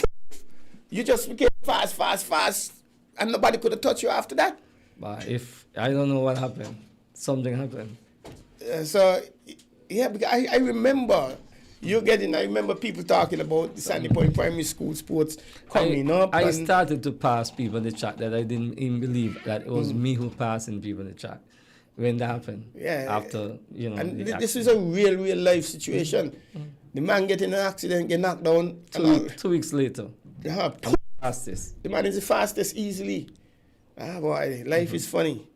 became fast, and nobody could have touched you after that. But if I don't know what happened, something happened. Because I remember I remember people talking about the Sandy Point Primary School sports coming up. I started to pass people in the chat that I didn't even believe that it was me who passing people in the chat when that happened. Yeah. After, And this is a real life situation. The man get in an accident, get knocked down. 2 weeks later. Fastest. The man is the fastest easily. Boy, life is funny.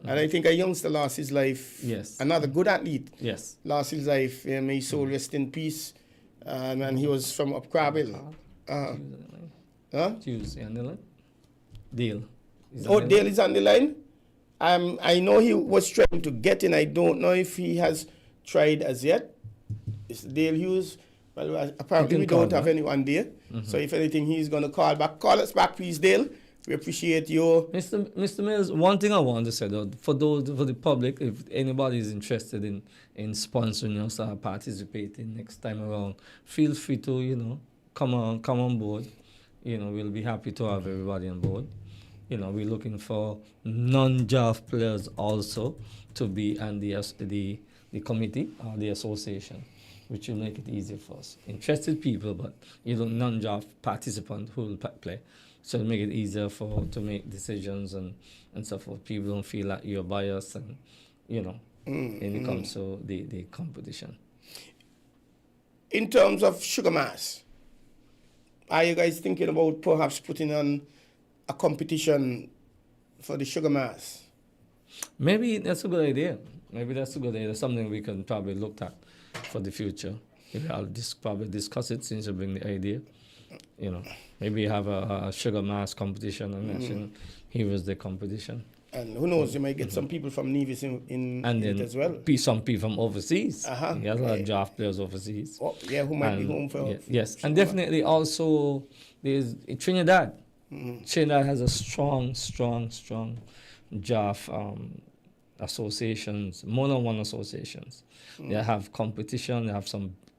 And I think a youngster lost his life. Yes. Another good athlete. Yes. Lost his life. May his soul rest in peace. And he was from up Crabbill. Tuesday on the line. Dale. Dale is on the line. I know he was trying to get in. I don't know if he has tried as yet. It's Dale Hughes. Well, apparently we don't have anyone there. So if anything, he's going to call back. Call us back, please, Dale. We appreciate you. Mr. Mills, one thing I want to say, though, for the public, if anybody is interested in sponsoring us or participating next time around, feel free to, come on board. We'll be happy to have everybody on board. We're looking for non-JAF players also to be on the committee or the association, which will make it easier for us. Interested people, but non-JAF participant who will play. So it'll make it easier to make decisions and so forth. People don't feel like you're biased and, when it comes to the competition. In terms of Sugar Mass, are you guys thinking about perhaps putting on a competition for the Sugar Mass? Maybe that's a good idea. That's something we can probably look at for the future. I'll probably discuss it since you bring the idea. Maybe have a Sugar Mass competition and he was the competition. And who knows, you might get some people from Nevis in it as well. Some people from overseas. He has a lot of draft players overseas. Oh, yeah, who might be home for... Yes, and definitely also there's Trinidad. Trinidad has a strong draft associations, more than one associations. They have competition. They have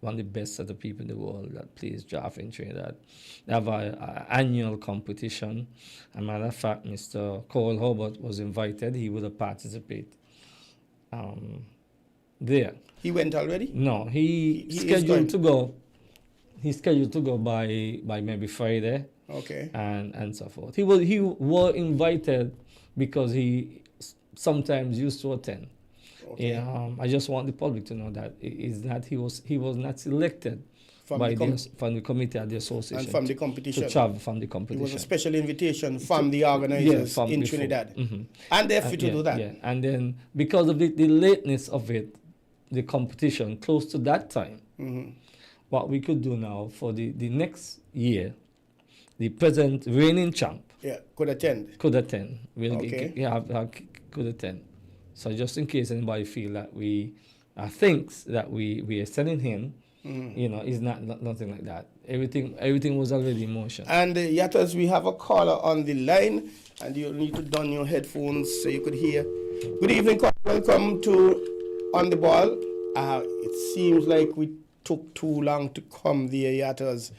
one of the best set of people in the world that plays draft in Trinidad. They have an annual competition. As a matter of fact, Mr. Cole Hobart was invited. He would have participated there. He went already? No, he is scheduled going. to go. He's scheduled to go by maybe Friday. Okay. And so forth. He was invited because he sometimes used to attend. Okay. I just want the public to know that he was not selected From from the committee at the association and from the competition. to travel from the It competition. was a special invitation from the organizers in before. Trinidad. Mm-hmm. And they're free to do that. Yeah. And then because of the lateness of it, the competition close to that time, what we could do now for the next year, the present reigning champ Could attend. could attend. Okay. Could attend. So just in case anybody feel that we thinks that we are sending him, it's not nothing like that. Everything was already in motion. And Yatters, we have a caller on the line, and you need to don your headphones so you could hear. Good evening, caller. Welcome to On the Ball. It seems like we took too long to come there, Yatters.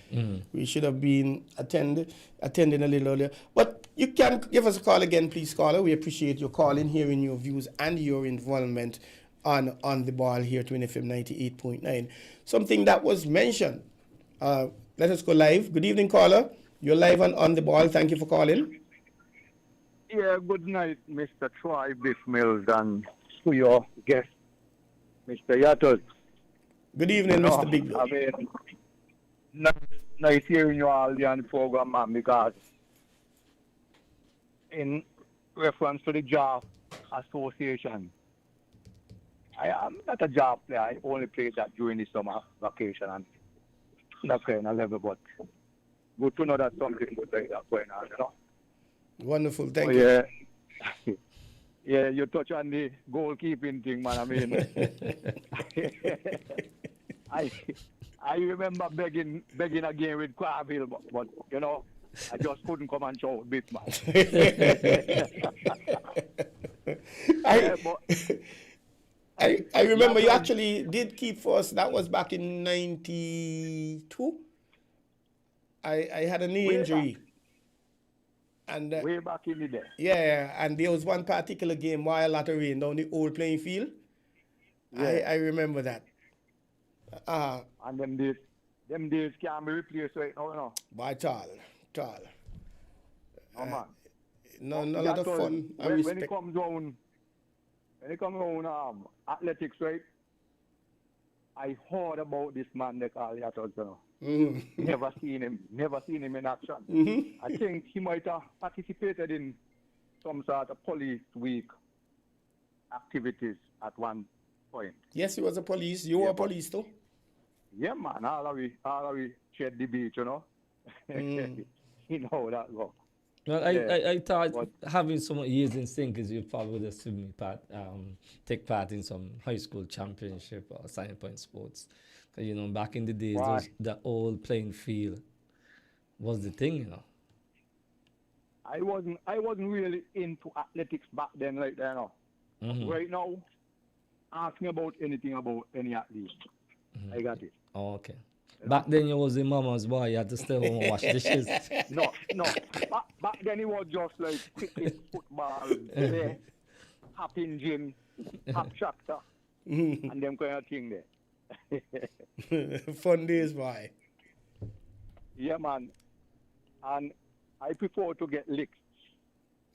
We should have been attending a little earlier. But you can give us a call again, please, caller. We appreciate your calling, hearing your views and your involvement on the ball here at WINN FM 98.9. Something that was mentioned. Let us go live. Good evening, caller. You're live on the ball. Thank you for calling. Yeah, good night, Mr. Troy Bif Mills, and to your guest, Mr. Yatos. Good evening, Mr. Big Bill. I mean, nice hearing you all on the program, man, because in reference to the job association, I am not a job player. I only played that during the summer vacation and that kind of level, but good to know that something good like that going on, you know. Wonderful, thank you. Yeah. Yeah, you touch on the goalkeeping thing, man. I mean, I remember begging again with Quaville, but you know, I just couldn't come and show a bit, man. I remember you actually did keep for us. That was back in 92. I had a knee injury. And way back in the day. Yeah, and there was one particular game while a lot of rain down the old playing field. Yeah. I remember that. And them days can't be replaced right now, you know. By tall. Oh man. No, a lot of fun. When it comes on athletics, right? I heard about this man they call Yatos, you know. Never seen him in action. I think he might have participated in some sort of police week activities at one point. Yes, he was a police. You were a police too? Yeah, man. All of we shed the beach, you know. You know how that go. Well, I thought having so many years in Sinkers, you probably would have take part in some high school championship or sign point sports. You know, back in the days, the old playing field was the thing, you know. I wasn't really into athletics back then, like that, you know. Right now, ask me about anything about any athlete. I got it. Oh, okay. Back then, you was a mama's boy. You had to stay home and wash dishes. No. Back then, it was just like cricket, football, hopping gym, hop tractor, and them kind of thing there. Fun days, boy. Yeah, man. And I prefer to get licked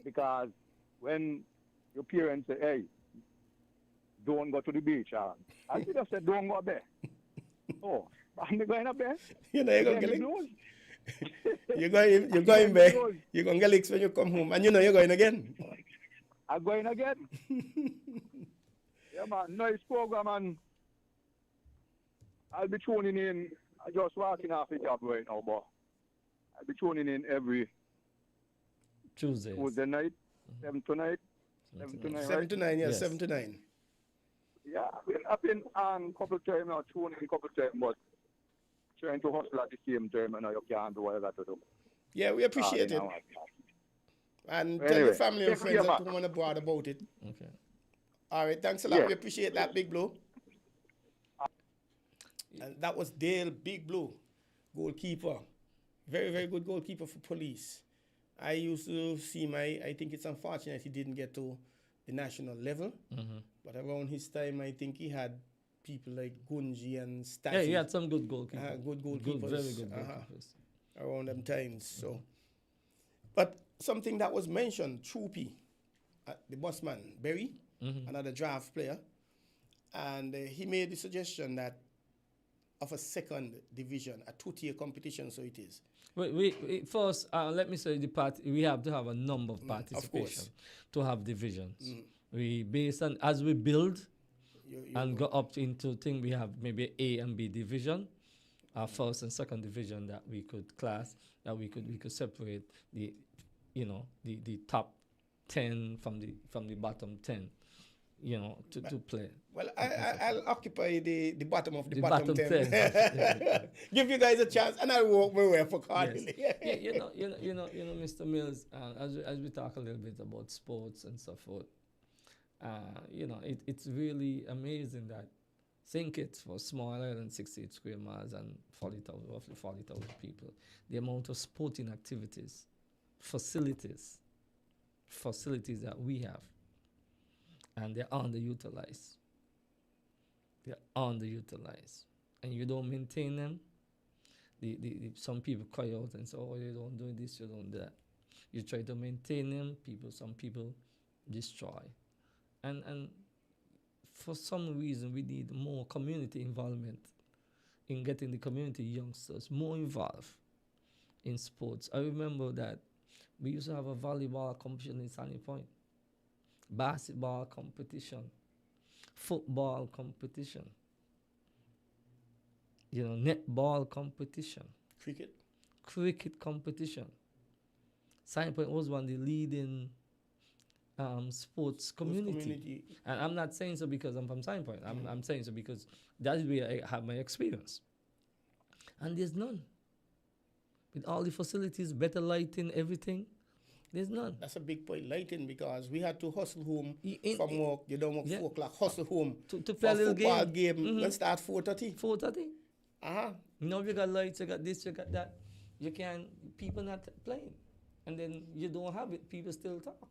because when your parents say, hey, don't go to the beach, I should have said, don't go there. Oh, I'm going up there. You know, you're going to get licked. You're going back. You're going to get licked when you come home. And you know you're going again. I'm going again. Yeah, man. Nice program, man. I'll be tuning in. I'm just walking off the job right now, but I'll be tuning in every Tuesday night, 7 to 9. 7 to 9, yes. 7 to 9. Yeah, I've been on a couple of times now, tuning in a couple of times, but trying to hustle at the same time, and you can't do what I got to do. Yeah, we appreciate it. And tell your family and friends at home on the board about it. Okay. All right, thanks a lot. Yeah. We appreciate that, Big Blue. And that was Dale Big Blue, goalkeeper. Very, very good goalkeeper for Police. I used to see I think it's unfortunate he didn't get to the national level. But around his time, I think he had people like Gunji and Stasi. Yeah, he had some good goalkeepers. Good goalkeepers. Very good goalkeepers. Around them times. So, but something that was mentioned, Troopy, the bossman, Berry, another draft player, and he made the suggestion that of a second division, a two-tier competition, so it is. We first, let me say we have to have a number of participation to have divisions. We based on, as we build and go up into thing, we have maybe A and B division, our first and second division that we could class, that we could separate the top 10 from the bottom 10, to play. Well, I'll occupy the bottom of the bottom 10. Give you guys a chance, and I'll walk my way up accordingly. Yes. Mr. Mills, as we talk a little bit about sports and so forth, it's really amazing that St. Kitts, for small island, 68 square miles and roughly 40,000 people, the amount of sporting activities, facilities that we have, and they're underutilized. And you don't maintain them. Some people cry out and say, oh, you don't do this, you don't do that. You try to maintain them, some people destroy. And for some reason, we need more community involvement in getting the community youngsters more involved in sports. I remember that we used to have a volleyball competition in Sunny Point, basketball competition, football competition, netball competition, cricket competition. Sunny Point was one of the leading sports community. And I'm not saying so because I'm from Sunny Point. I'm saying so because that is where I have my experience. And there's none. With all the facilities, better lighting, everything, there's none. That's a big point, lighting, because we had to hustle home from work. You don't work 4 o'clock, hustle home to play a little football game. Let's start 4:30. 4:30. Now you got lights, you got this, you got that. People not playing. And then you don't have it, people still talk.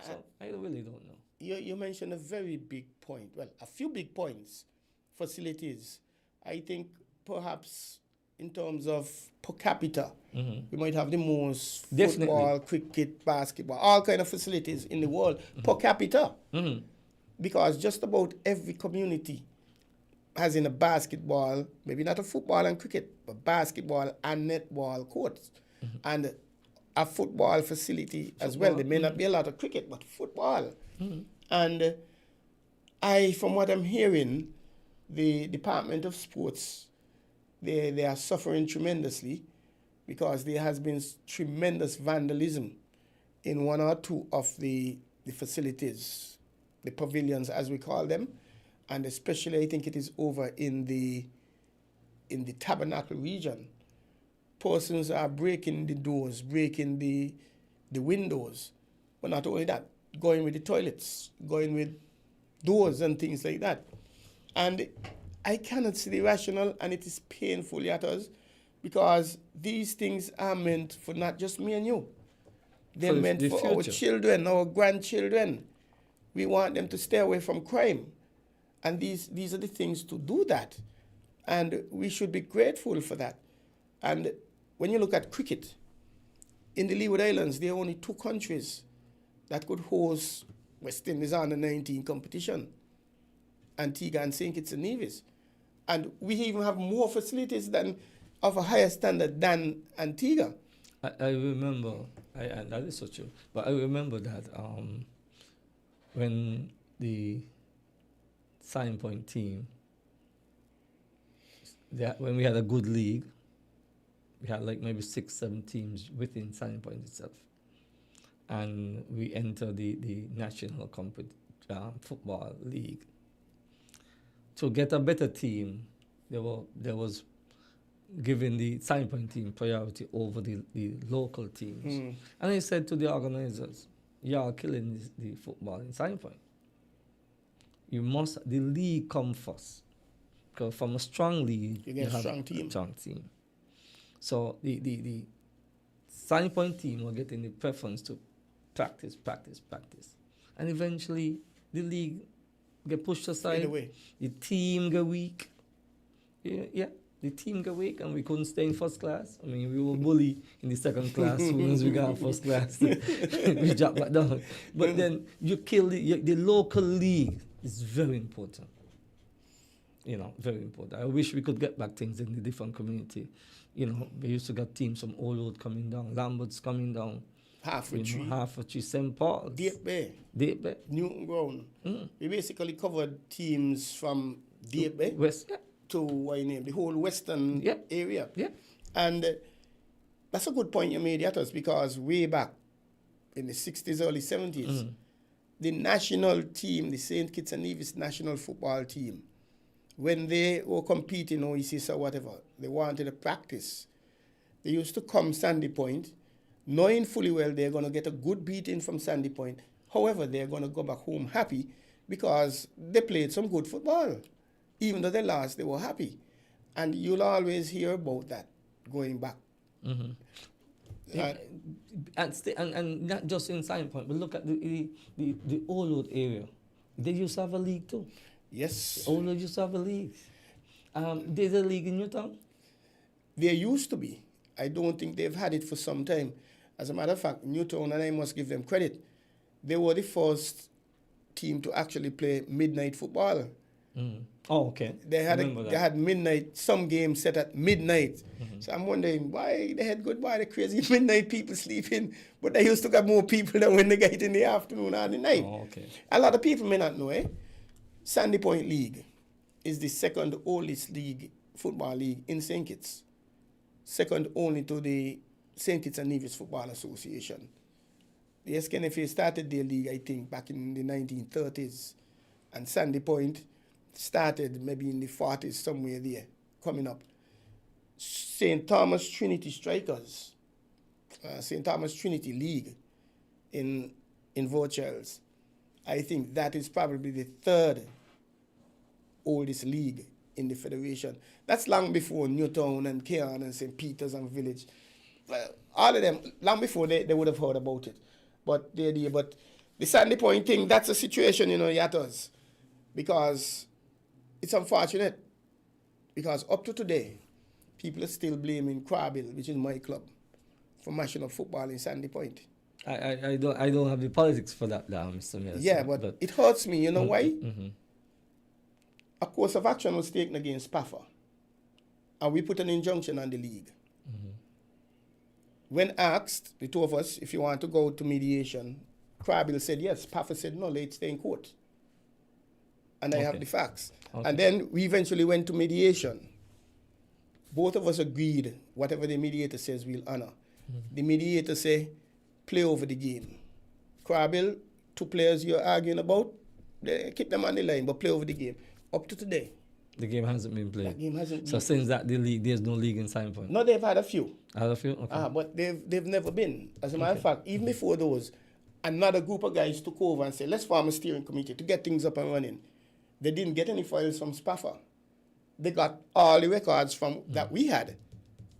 So I really don't know. You mentioned a very big point. Well, a few big points. Facilities. I think perhaps in terms of per capita, we might have the most football, cricket, basketball, all kind of facilities in the world per capita. Because just about every community has in a basketball, maybe not a football and cricket, but basketball and netball courts. And a football facility as well. There may not be a lot of cricket, but football. And from what I'm hearing, the Department of Sports, they are suffering tremendously because there has been tremendous vandalism in 1 or 2 of the facilities, the pavilions as we call them, and especially I think it is over in the Tabernacle region. Persons are breaking the doors, breaking the windows, but not only that, going with the toilets, going with doors and things like that. And I cannot see the rationale, and it is painful at us, because these things are meant for not just me and you. They're meant for our children, our grandchildren. We want them to stay away from crime. And these are the things to do that. And we should be grateful for that. And when you look at cricket, in the Leeward Islands, there are only 2 countries that could host West Indies under-19 competition, Antigua and St. Kitts and Nevis. And we even have more facilities of a higher standard than Antigua. I remember, and that is so true, but I remember that when the Sign Point team, when we had a good league, we had like maybe 6-7 teams within Sign Point itself. And we entered the national football league. To get a better team, there was giving the Sign Point team priority over the local teams. And I said to the organizers, y'all killing the football in Sign Point. the league come first. Because from a strong league, you get have strong team. a strong team. So the Sandy Point team will get in the preference to practice. And eventually the league get pushed aside. The team get weak. Yeah. The team got weak and we couldn't stay in first class. I mean, we were bullied in the second class. Once we got first class, we dropped back down. But then you kill the local league is very important. Very important. I wish we could get back things in the different community. We used to get teams from Old Road coming down, Lambert's coming down. Hertfordshire, St. Paul's. Deep Bay. Newton Ground. We basically covered teams from Deep Bay. West, to the whole western area. Yeah. And that's a good point you made, Yatos, because way back in the 60s, early 70s, the national team, the St. Kitts and Nevis national football team, when they were competing OECs or whatever, they wanted to practice. They used to come Sandy Point, knowing fully well they're going to get a good beating from Sandy Point. However, they're going to go back home happy because they played some good football. Even though they lost, they were happy. And you'll always hear about that going back. And not just in Sign Point, but look at the Old Road area. They used to have a league too. Yes. Old Road used to have a league. There's a league in Newtown? There used to be. I don't think they've had it for some time. As a matter of fact, Newtown, and I must give them credit, they were the first team to actually play midnight football. Oh, okay. They had midnight, some games set at midnight. So I'm wondering why they had the crazy midnight people sleeping, but they used to get more people than when they get in the afternoon or the night. Oh, okay. A lot of people may not know, Sandy Point League is the second oldest football league in St. Kitts. Second only to the St. Kitts and Nevis Football Association. The SKNFA started their league, I think, back in the 1930s. And Sandy Point started maybe in the 40s, somewhere there, coming up. St. Thomas Trinity Strikers, St. Thomas Trinity League in Vorchells. I think that is probably the third oldest league in the Federation. That's long before Newtown and Cairn and St. Peter's and Village. All of them, long before they would have heard about it. But the Sandy Point thing, that's a situation, Yatos. Because it's unfortunate. Because up to today, people are still blaming Crabil, which is my club, for mashing up football in Sandy Point. I don't have the politics for that now, Mr. Mills. Yeah, but it hurts me. You know why? Mm-hmm. A course of action was taken against PAFA. And we put an injunction on the league. Mm-hmm. When asked, the two of us, if you want to go to mediation, Crabil said yes. PAFA said no, let's stay in court. And I have the facts. Okay. And then we eventually went to mediation. Both of us agreed, whatever the mediator says, we'll honor. Mm-hmm. The mediator say, play over the game. Crabil, two players you're arguing about, they keep them on the line, but play over the game. Up to today. The game hasn't been played. That game hasn't so been since that the league, there's no league in Sign Point? No, they've had a few. Had a few? Okay. But they've never been. As a matter of fact, even before those, another group of guys took over and said, let's form a steering committee to get things up and running. They didn't get any files from SPAFA. They got all the records from that we had,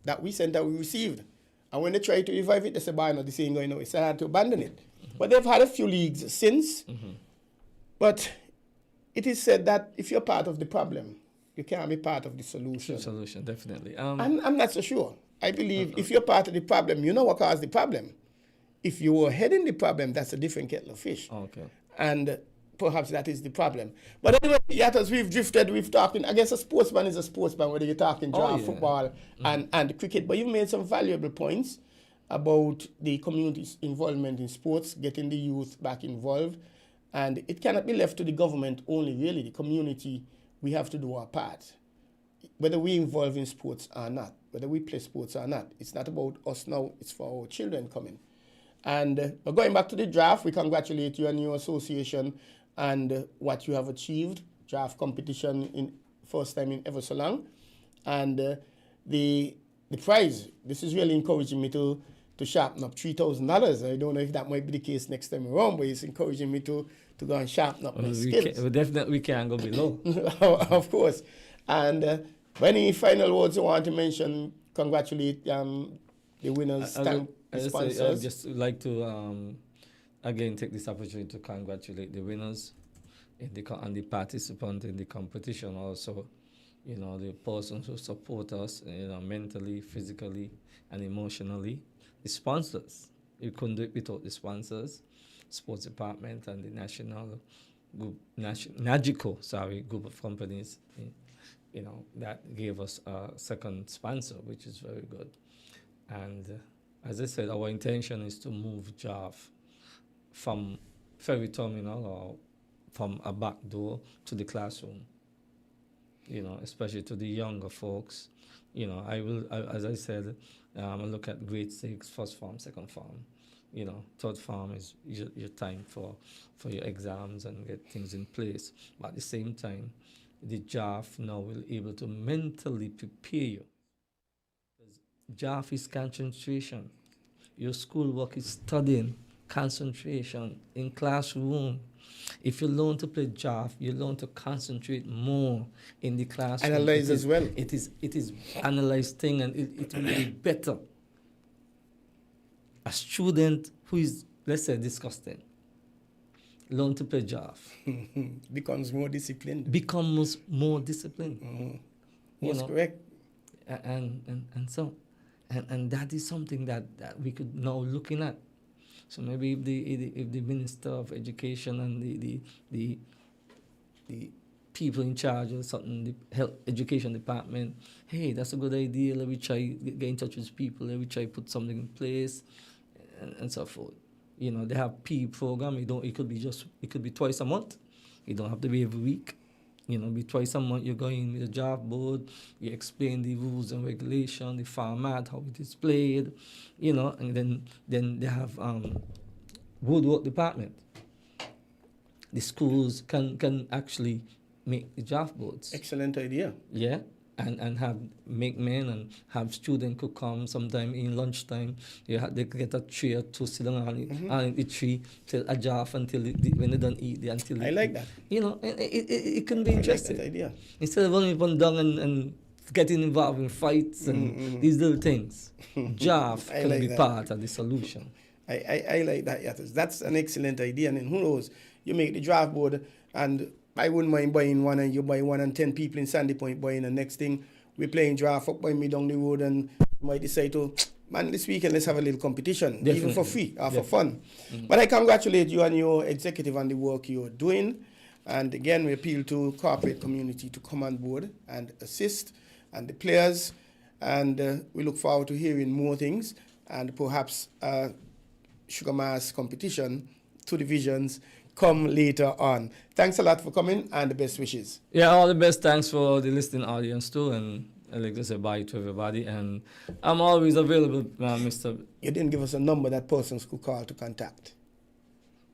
that we sent, that we received. And when they tried to revive it, they said, no, this ain't going nowhere. So I had to abandon it. Mm-hmm. But they've had a few leagues since. Mm-hmm. But it is said that if you're part of the problem, you can't be part of the solution. Solution, definitely. I'm not so sure. I believe if you're part of the problem, you know what caused the problem. If you were heading the problem, that's a different kettle of fish. Okay. And perhaps that is the problem. But anyway, as we've drifted, we've talking, I guess a sportsman is a sportsman, whether you're talking draft, football, and cricket. But you've made some valuable points about the community's involvement in sports, getting the youth back involved. And it cannot be left to the government only, really. The community, we have to do our part. Whether we involve in sports or not, whether we play sports or not. It's not about us now, it's for our children coming. And going back to the draft, we congratulate you and your association and what you have achieved. Draft competition in first time in ever so long. And the prize, this is really encouraging me to sharpen up $3,000. I don't know if that might be the case next time around, but it's encouraging me to to go and sharpen up my we skills. we definitely can't go below. Of course. And any final words you want to mention? Congratulate the winners, thank the I sponsors. just would like to again take this opportunity to congratulate the winners and the participants in the competition. Also, the persons who support us, mentally, physically, and emotionally. The sponsors. You couldn't do it without the sponsors, sports department, and the NAGICO group of companies. That gave us a second sponsor, which is very good. And as I said, our intention is to move JAF from ferry terminal or from a back door to the classroom, especially to the younger folks. As I said, I look at grade 6, first form, second form. Third form is your time for your exams and get things in place. But at the same time, the JAF now will be able to mentally prepare you. JAF is concentration. Your schoolwork is studying, concentration in classroom. If you learn to play JAF, you learn to concentrate more in the classroom. Analyze as well. It is analyzed thing, and it will be better. A student who is, let's say, disgusting, learn to play JAF. Becomes more disciplined. Becomes more disciplined. Mm-hmm. That's correct. And that is something that we could now looking at. So maybe if the Minister of Education and the people in charge of something, the health education department, hey, that's a good idea. Let me try get in touch with people. Let me try put something in place, and so forth. They have PE program. It could be twice a month. You don't have to be every week. Be twice a month. You go in with the job board. You explain the rules and regulation, the format, how it is played. And then they have woodwork department. The schools can actually make the draft boards. Excellent idea. Yeah. And make men and have students who come sometime in lunchtime. They get a tree or two, sit down on the tree, till a draft until when they don't eat. I like that. It can be interesting. I like that idea. Instead of only one down and getting involved in fights and these little things, draft can be part of the solution. I like that, Yatos. That's an excellent idea. And then who knows, you make the draft board, and I wouldn't mind buying one, and you buy one, and 10 people in Sandy Point buying, and next thing, we're playing draft up by me down the road, and you might decide to, man, this weekend let's have a little competition, Definitely. even for free or for fun. Mm-hmm. But I congratulate you and your executive on the work you're doing. And again, we appeal to corporate community to come on board and assist, and the players, and we look forward to hearing more things, and perhaps Sugar Mass competition, 2 divisions, come later on. Thanks a lot for coming, and the best wishes. Yeah, all the best. Thanks for the listening audience too, and I'd like to say bye to everybody. And I'm always available, Mr. You didn't give us a number that persons could call to contact.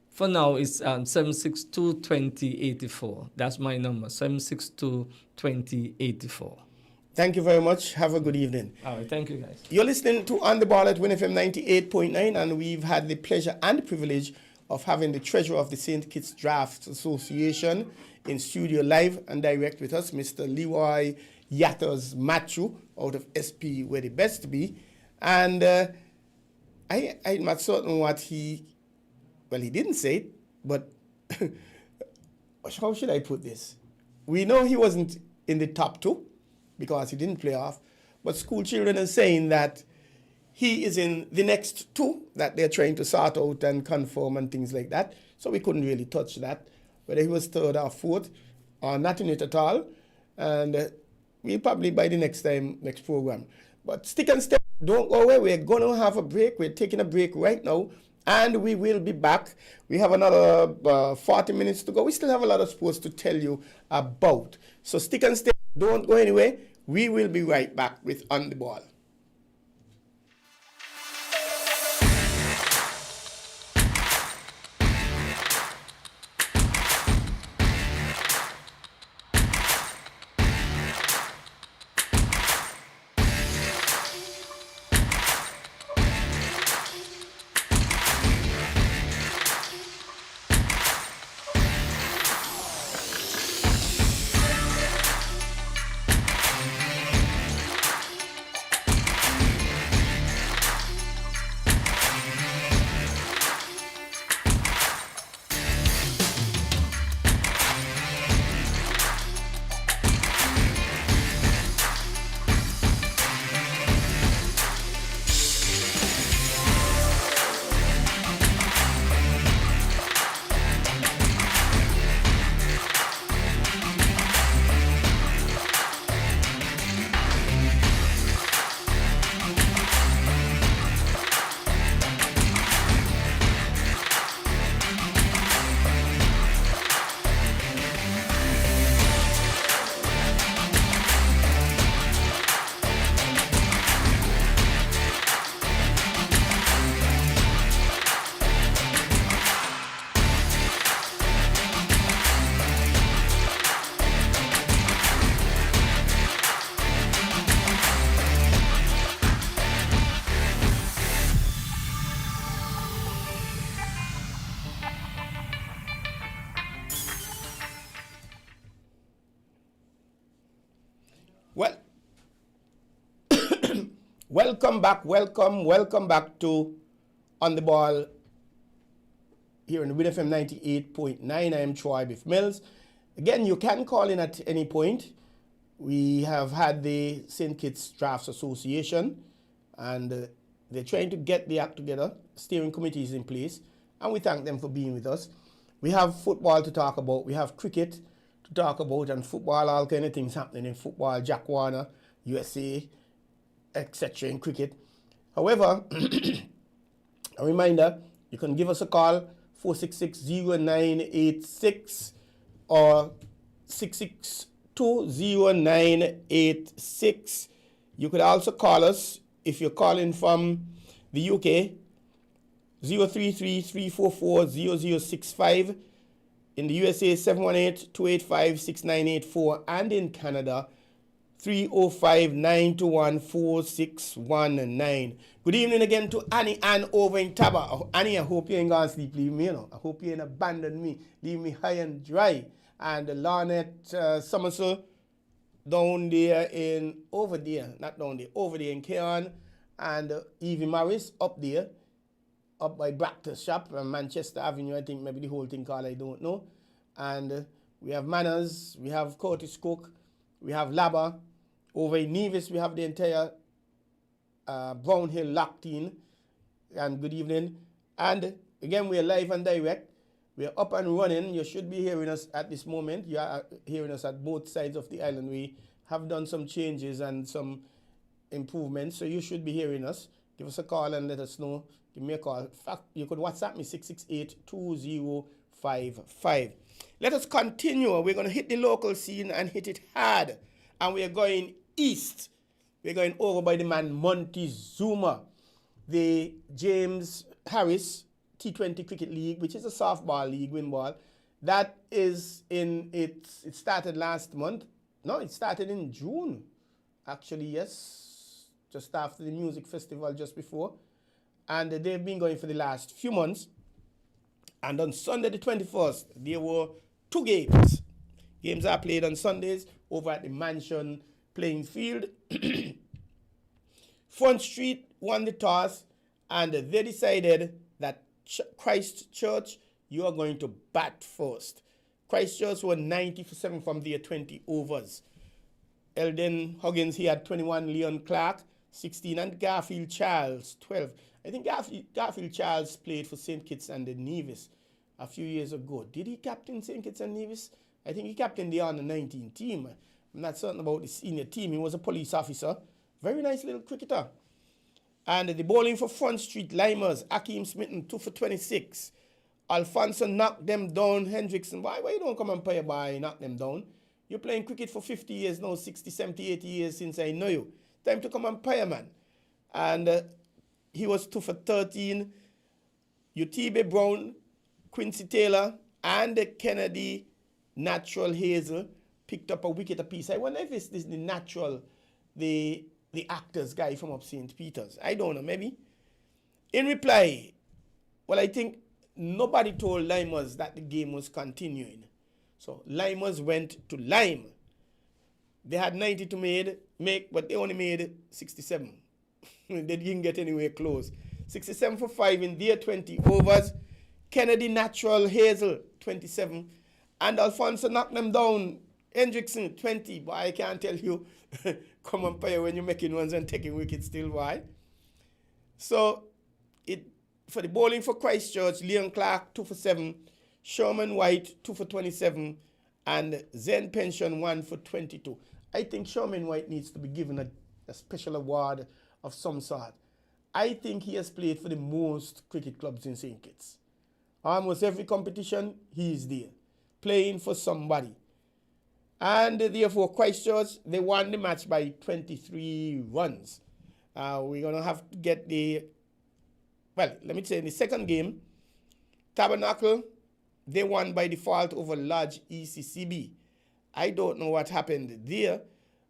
For now, it's 762-2084. That's my number, 762-2084. Thank you very much. Have a good evening. All right, thank you, guys. You're listening to On the Ball at WINN FM 98.9, and we've had the pleasure and the privilege of having the treasurer of the St. Kitts Drafts Association in studio live and direct with us, Mr. Leroy Yatters Matthew, out of SP, where the best be. And I'm not certain what he didn't say it, but how should I put this? We know he wasn't in the top 2 because he didn't play off, but school children are saying that he is in the next 2 that they're trying to sort out and confirm and things like that. So we couldn't really touch that, whether he was 3rd or 4th or not in it at all. And we'll probably by the next program. But stick and stay. Don't go away. We're going to have a break. We're taking a break right now, and we will be back. We have another 40 minutes to go. We still have a lot of sports to tell you about. So stick and stay. Don't go anywhere. We will be right back with On the Ball. Welcome back to On the Ball here in the WINN FM 98.9. I am Troy Bif Mills. Again, you can call in at any point. We have had the St. Kitts Drafts Association, and they're trying to get the act together. Steering committee is in place, and we thank them for being with us. We have football to talk about. We have cricket to talk about, and football, all kind of things happening in football, Jack Warner, USA, etc. in cricket. However, a reminder, you can give us a call, 466-0986 or 662-0986. You could also call us if you're calling from the UK, 033-344-0065. In the USA, 718-285-6984. And in Canada, 305-921-4619. Good evening again to Annie Ann over in Taba. Annie, I hope you ain't gonna sleep, leave me, I hope you ain't abandoned me, leave me high and dry. And Lornette Somerset down there over there in Keon. And Evie Morris up there, up by Bractus Shop and Manchester Avenue. I think maybe the whole thing called, I don't know. And we have Manners, we have Curtis Cook, we have Labba. Over in Nevis, we have the entire Brown Hill locked in. And good evening. And again, we are live and direct. We are up and running. You should be hearing us at this moment. You are hearing us at both sides of the island. We have done some changes and some improvements, so you should be hearing us. Give us a call and let us know. Give me a call. In fact, you could WhatsApp me, 668-2055. Let us continue. We're going to hit the local scene and hit it hard. And we are going east. We're going over by the man Montezuma, the James Harris T20 Cricket League, which is a softball league, WINN ball. That is it started last month. No, it started in June. Actually, yes. Just after the music festival, just before. And they've been going for the last few months. And on Sunday the 21st, there were 2 games. Games are played on Sundays over at the Mansion playing field. Front Street won the toss, and they decided that Christchurch, you are going to bat first. Christchurch were 90 for 7 from their 20 overs. Eldon Huggins, he had 21, Leon Clark, 16, and Garfield Charles, 12. I think Garfield Charles played for St. Kitts and the Nevis a few years ago. Did he captain St. Kitts and Nevis? I think he captained the under-19 team. I'm not certain about the senior team. He was a police officer. Very nice little cricketer. And the bowling for Front Street Limers, Akeem Smitten, 2 for 26. Alfonso knocked them down. Hendrickson, why you don't come and play by knock them down? You're playing cricket for 50 years now, 60, 70, 80 years since I know you. Time to come and play, man. And he was 2 for 13. Utibe Brown, Quincy Taylor, and Kennedy Natural Hazel picked up a wicket apiece. I wonder if it's the natural, the actors guy from up St. Peter's. I don't know, maybe. In reply, well, I think nobody told Limers that the game was continuing. So Limers went to Lime. They had 90 to make, but they only made 67. They didn't get anywhere close. 67 for 5 in their 20 overs. Kennedy Natural Hazel, 27. And Alfonso knocked them down. Hendrickson, 20. But I can't tell you, come and play when you're making ones and taking wickets still. Why? So, for the bowling for Christchurch, Leon Clark, 2 for 7. Sherman White, 2 for 27. And Zen Pension, 1 for 22. I think Sherman White needs to be given a special award of some sort. I think he has played for the most cricket clubs in St. Kitts. Almost every competition, he is there, playing for somebody. And therefore, Christchurch, they won the match by 23 runs. We're going to have to get in the second game, Tabernacle, they won by default over Lodge ECCB. I don't know what happened there,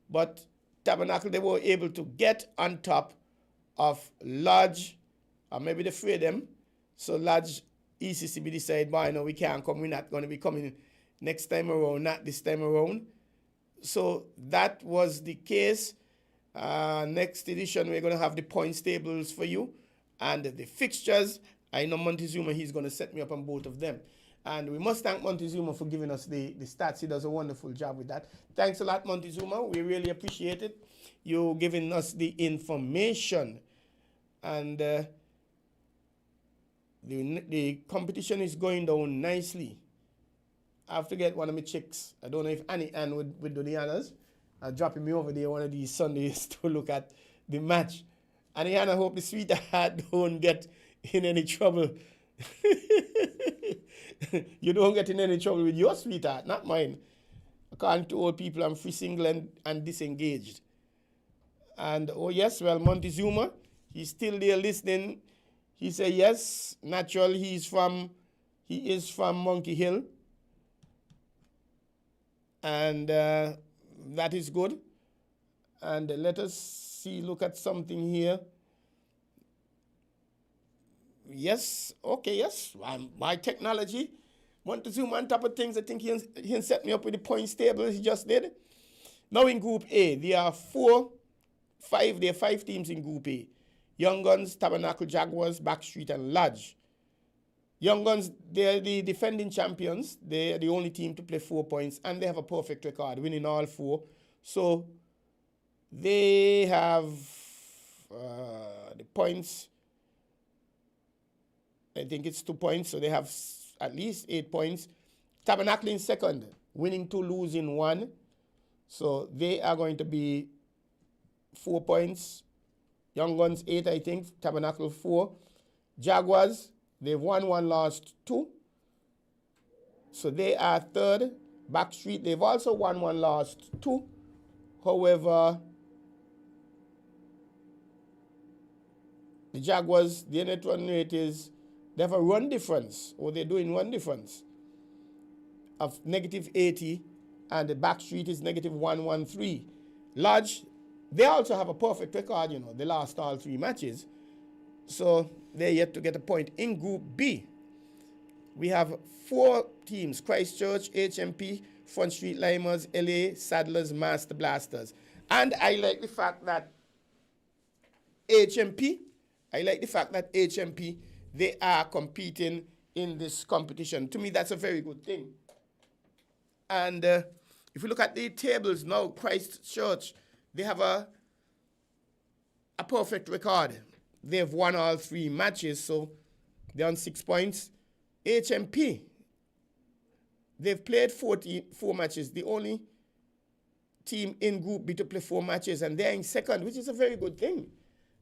but Tabernacle, they were able to get on top of Lodge, or maybe they freed them. So Lodge ECCB decided, boy, no, we can't come. We're not going to be coming next time around, not this time around. So that was the case. Next edition, we're going to have the points tables for you and the fixtures. I know Montezuma, he's going to set me up on both of them. And we must thank Montezuma for giving us the stats. He does a wonderful job with that. Thanks a lot, Montezuma. We really appreciate it. You giving us the information. And the competition is going down nicely. I have to get one of my chicks. I don't know if Annie would do the honors. Dropping me over there one of these Sundays to look at the match. Annie, I hope the sweetheart don't get in any trouble. You don't get in any trouble with your sweetheart, not mine. According to old people, I'm free, single, and disengaged. And, oh yes, well, Montezuma, he's still there listening. He said, yes, natural, he is from Monkey Hill. And that is good. And let us look at something here. Yes, okay, yes. My technology. Montezuma on top of things, I think he set me up with the points table he just did. Now in Group A, there are five teams in Group A. Young Guns, Tabernacle Jaguars, Backstreet, and Lodge. Young Guns, they're the defending champions. They're the only team to play 4 points, and they have a perfect record, winning all 4. So they have the points. I think it's 2 points, so they have at least 8 points. Tabernacle in second, winning 2, losing 1. So they are going to be 4 points. Young Guns 8, I think. Tabernacle 4. Jaguars, they've won 1, lost 2. So they are third. Backstreet, they've also won 1, lost 2. However, the Jaguars, their net run rate is, they have a run difference, or they're doing run difference of -80, and the Backstreet is -113. Lodge, they also have a perfect record, they lost all 3 matches. So they're yet to get a point. In Group B, we have 4 teams: Christchurch, HMP, Front Street Limers, LA, Saddlers, Master Blasters. And I like the fact that HMP, they are competing in this competition. To me, that's a very good thing. And if you look at the tables now, Christchurch, they have a perfect record. They've won all 3 matches, so they're on 6 points. HMP, they've played 4 matches. The only team in Group B to play 4 matches, and they're in second, which is a very good thing.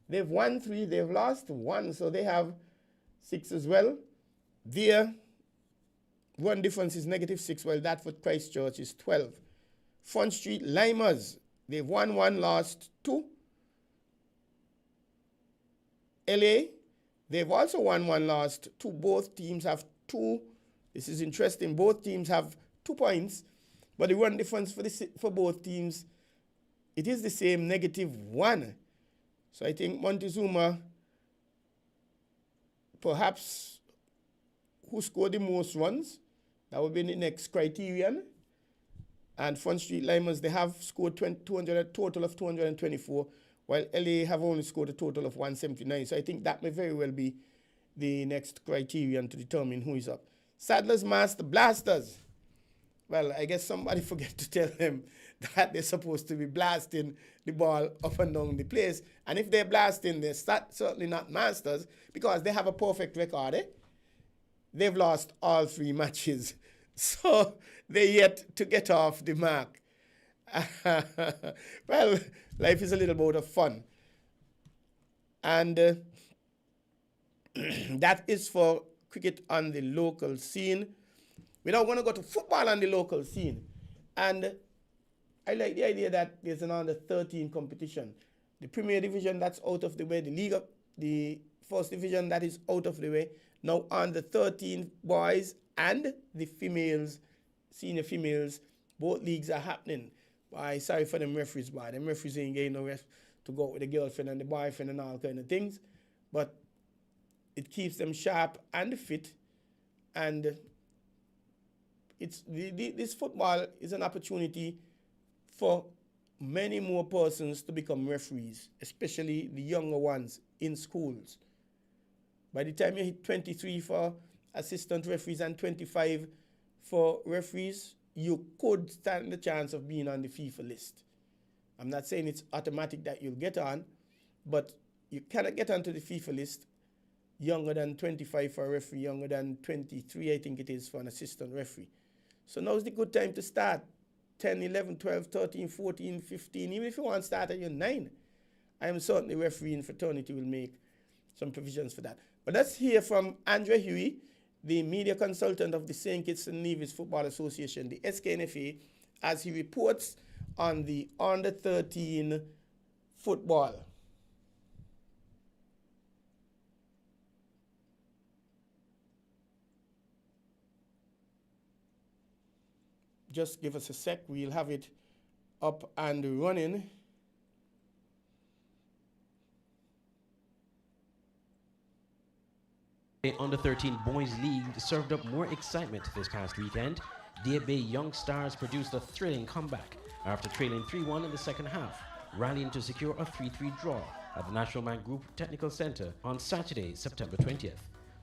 They've won 3, they've lost 1, so they have 6 as well. Their run difference is -6, while that for Christchurch is 12. Front Street Limers, they've won 1, lost 2. LA, they've also won 1, lost 2. Both teams have 2. This is interesting. Both teams have 2 points, but the run difference for both teams, it is the same, -1. So I think Montezuma, perhaps, who scored the most runs, that would be the next criterion. And Front Street Limers, they have scored a total of 224, while LA have only scored a total of 179. So I think that may very well be the next criterion to determine who is up. Saddlers, Master Blasters. Well, I guess somebody forget to tell them that they're supposed to be blasting the ball up and down the place. And if they're blasting, they're certainly not Masters, because they have a perfect record. They've lost all 3 matches. So they're yet to get off the mark. Well, life is a little bit of fun. And that is for cricket on the local scene. We're now going to go to football on the local scene. And I like the idea that there's an under 13 competition. The Premier Division, that's out of the way. The League, the First Division, that is out of the way. Now under 13 boys and the females, senior females, both leagues are happening. Boy, sorry for them referees, boy. Them referees ain't getting no rest to go out with the girlfriend and the boyfriend and all kind of things. But it keeps them sharp and fit. And it's this football is an opportunity for many more persons to become referees, especially the younger ones in schools. By the time you hit 23 for assistant referees and 25 for referees, you could stand the chance of being on the FIFA list. I'm not saying it's automatic that you'll get on, but you cannot get onto the FIFA list younger than 25 for a referee, younger than 23, I think it is, for an assistant referee. So now's the good time to start. 10, 11, 12, 13, 14, 15, even if you want to start at your 9. I am certain the refereeing fraternity will make some provisions for that. But let's hear from Andre Huey, the media consultant of the St. Kitts and Nevis Football Association, the SKNFA, as he reports on the under-13 football. Just give us a sec. We'll have it up and running. The Under-13 Boys League served up more excitement this past weekend. Deer Bay Young Stars produced a thrilling comeback after trailing 3-1 in the second half, rallying to secure a 3-3 draw at the National Bank Group Technical Center on Saturday, September 20th.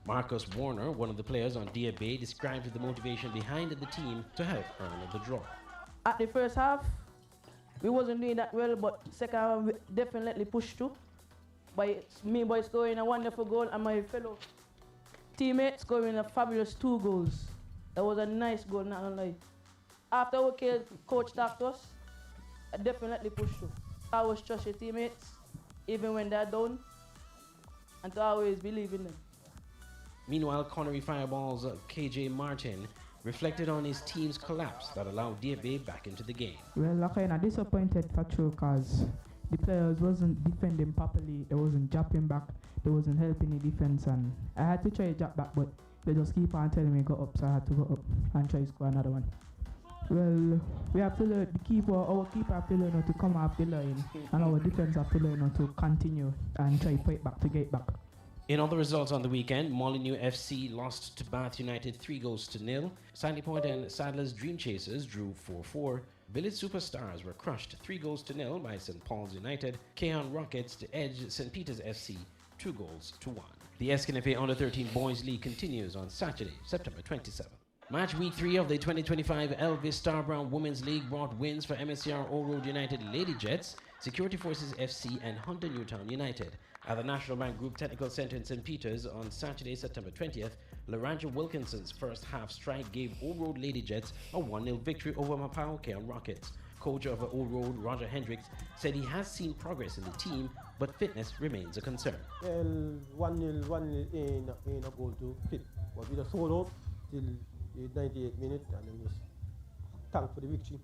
Marcus Warner, one of the players on Deer Bay, described the motivation behind the team to help earn the draw. At the first half, we wasn't doing that well, but second half we definitely pushed through. By me by scoring a wonderful goal and my fellow teammates scoring a fabulous 2 goals. That was a nice goal, not gonna lie. After our coach talked to us, I definitely pushed through. I always trust your teammates, even when they're down, and to always believe in them. Meanwhile, Connery Fireball's KJ Martin reflected on his team's collapse that allowed Deer Bay back into the game. Well, I kind of disappointed for true because the players wasn't defending properly, they wasn't dropping back, they wasn't helping the defense, and I had to try to drop back, but they just keep on telling me go up, so I had to go up and try to score another one. Well, we have to learn, our keeper have to learn how to come off the line, and our defense have to learn how to continue and try to fight back to get back. In other results on the weekend, Molyneux FC lost to Bath United 3-0. Sandy Point and Sadler's Dream Chasers drew 4-4. Village Superstars were crushed 3-0 by St. Paul's United. Keon Rockets to edge St. Peter's FC 2-1. The SKNFA Under-13 Boys League continues on Saturday, September 27th. Match week 3 of the 2025 Elvis Star Brown Women's League brought wins for MSCR Old Road United Lady Jets, Security Forces FC and Hunter Newtown United. At the National Bank Group Technical Center in St. Peter's on Saturday, September 20th, Laranja Wilkinson's first half strike gave Old Road Lady Jets a 1-0 victory over Mapao Keon Rockets. Coach of Old Road, Roger Hendricks, said he has seen progress in the team, but fitness remains a concern. Well, 1-0 in a goal to fit. But we just hold out till the 98th minute and then just thank for the victory.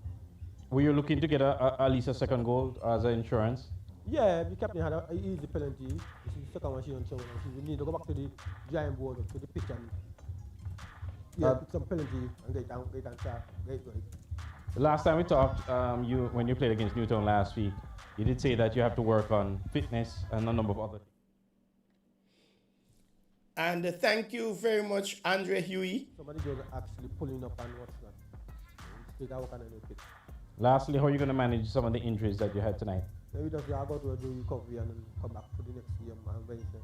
Were you looking to get at least a second goal as an insurance? Yeah, the captain had an easy penalty. This is the second one she done show. We need to go back to the giant board, to the pitch and put some penalty and get down, get going. The last time we talked, when you played against Newtown last week, you did say that you have to work on fitness and a number of other things. And thank you very much, Andre Huey. Somebody just actually pulling up and what's that. Take our kind of pitch. Lastly, how are you going to manage some of the injuries that you had tonight? Then we just go to do recovery and then come back for the next game on Wednesday.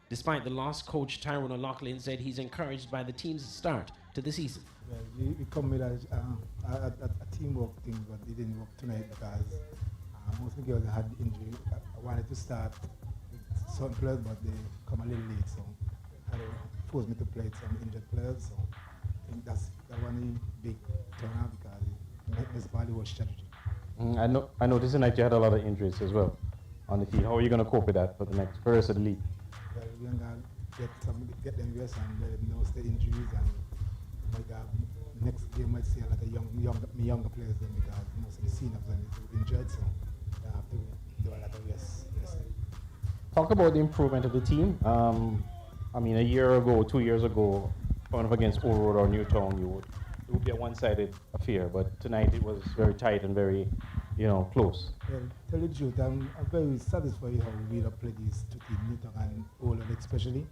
Despite the loss, coach Tyrone O'Loughlin said he's encouraged by the team's start to the season. Well, we come with a teamwork thing, but it didn't work tonight because most of the girls had injury. I wanted to start with some players, but they come a little late, so had to force me to play with some injured players. So I think that one big turnout because Miss Bali was strategy. I noticed tonight you had a lot of injuries as well on the field. How are you going to cope with that for the rest of the league? Well, we're going to get them rest and let them know the injuries, and next game might see a lot of younger players then because most of the seniors are injured, so they have to do a lot of rest. Talk about the improvement of the team. I mean, a year ago, 2 years ago, going up against Old Road or Newtown, it would be a one-sided affair, but tonight it was very tight and very, close. Well, tell you the truth, I'm very satisfied how we have played these two teams, Newtown and Old Road especially.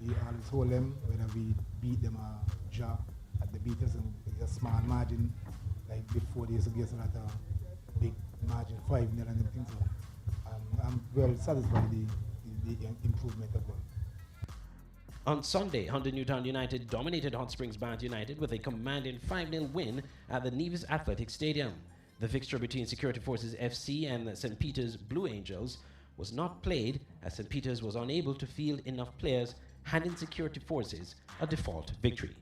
We always hold them, whether we beat them or draw, at the beat us in a small margin, like before they used to get some at a big margin, 5-0 and everything. So I'm very satisfied with the improvement of them. On Sunday, Hunter Newtown United dominated Hot Springs Bath United with a commanding 5-0 win at the Nevis Athletic Stadium. The fixture between Security Forces FC and St. Peter's Blue Angels was not played as St. Peter's was unable to field enough players, handing Security Forces a default victory.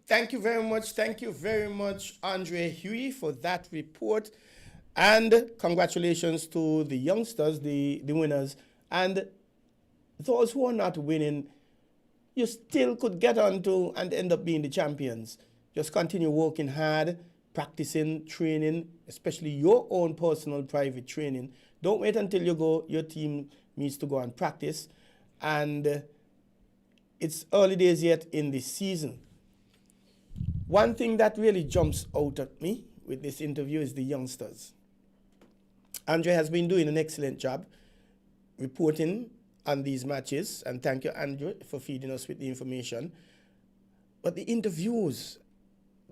Thank you very much, Andre Huey, for that report. And congratulations to the youngsters, the winners. And those who are not winning, you still could get on to and end up being the champions. Just continue working hard, practicing, training, especially your own personal private training. Don't wait until your team needs to go and practice. And it's early days yet in the season. One thing that really jumps out at me with this interview is the youngsters. Andre has been doing an excellent job reporting on these matches, and thank you, Andre, for feeding us with the information. But the interviews,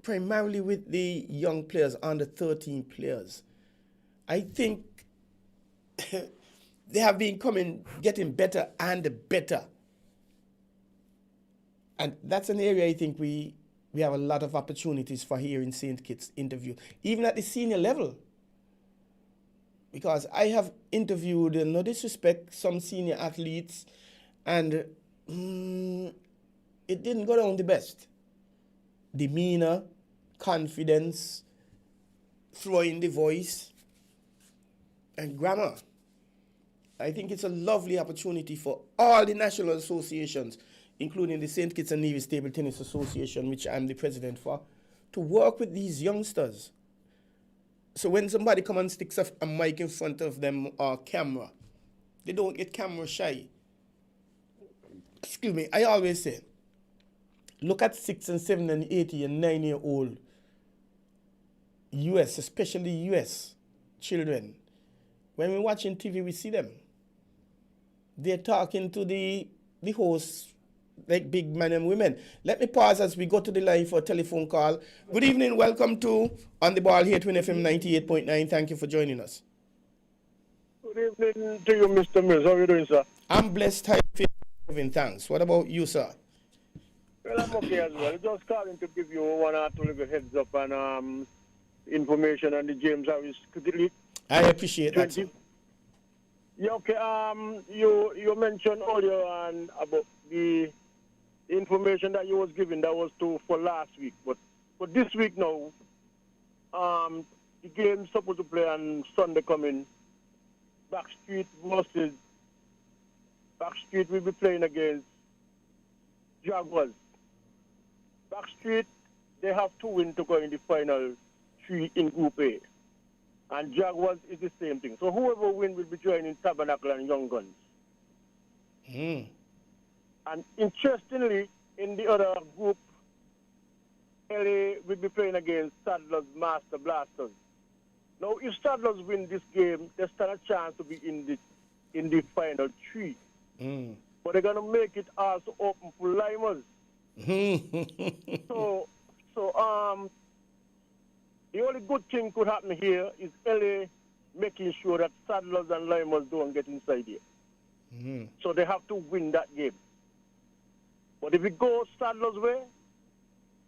primarily with the young players, under 13 players, I think they have been getting better and better. And that's an area I think we have a lot of opportunities for here in St. Kitts interview, even at the senior level. Because I have interviewed, no disrespect, some senior athletes, and it didn't go down the best. Demeanor, confidence, throwing the voice, and grammar. I think it's a lovely opportunity for all the national associations, including the St. Kitts and Nevis Table Tennis Association, which I'm the president for, to work with these youngsters. So when somebody come and sticks a mic in front of them or camera, they don't get camera shy. Excuse me, I always say, look at 6 and 7 and 8 and 9-year-old US, especially US children. When we're watching TV, we see them. They're talking to the hosts like big men and women. Let me pause as we go to the line for a telephone call. Good evening. Welcome to On the Ball here at WINN FM 98.9. Thank you for joining us. Good evening to you, Mr. Mills. How are you doing, sir? I'm blessed. Thanks. What about you, sir? Well, I'm okay as well. Just calling to give you one or two little heads up and information on the James Harris Cricket League. I appreciate that, sir. Yeah, okay. You mentioned earlier about the information that you was given that was for last week, but for this week now, the game's supposed to play on Sunday coming. Backstreet will be playing against Jaguars. Backstreet, they have to win to go in the final 3 in Group A. And Jaguars is the same thing. So whoever wins will be joining Tabernacle and Young Guns. And interestingly, in the other group, LA will be playing against Sadler's Master Blasters. Now, if Sadler's win this game, they stand a chance to be in the final 3. But they're going to make it also open for Limers. So the only good thing could happen here is LA making sure that Sadlers and Limers don't get inside here. So they have to win that game. But if it goes Sadler's way,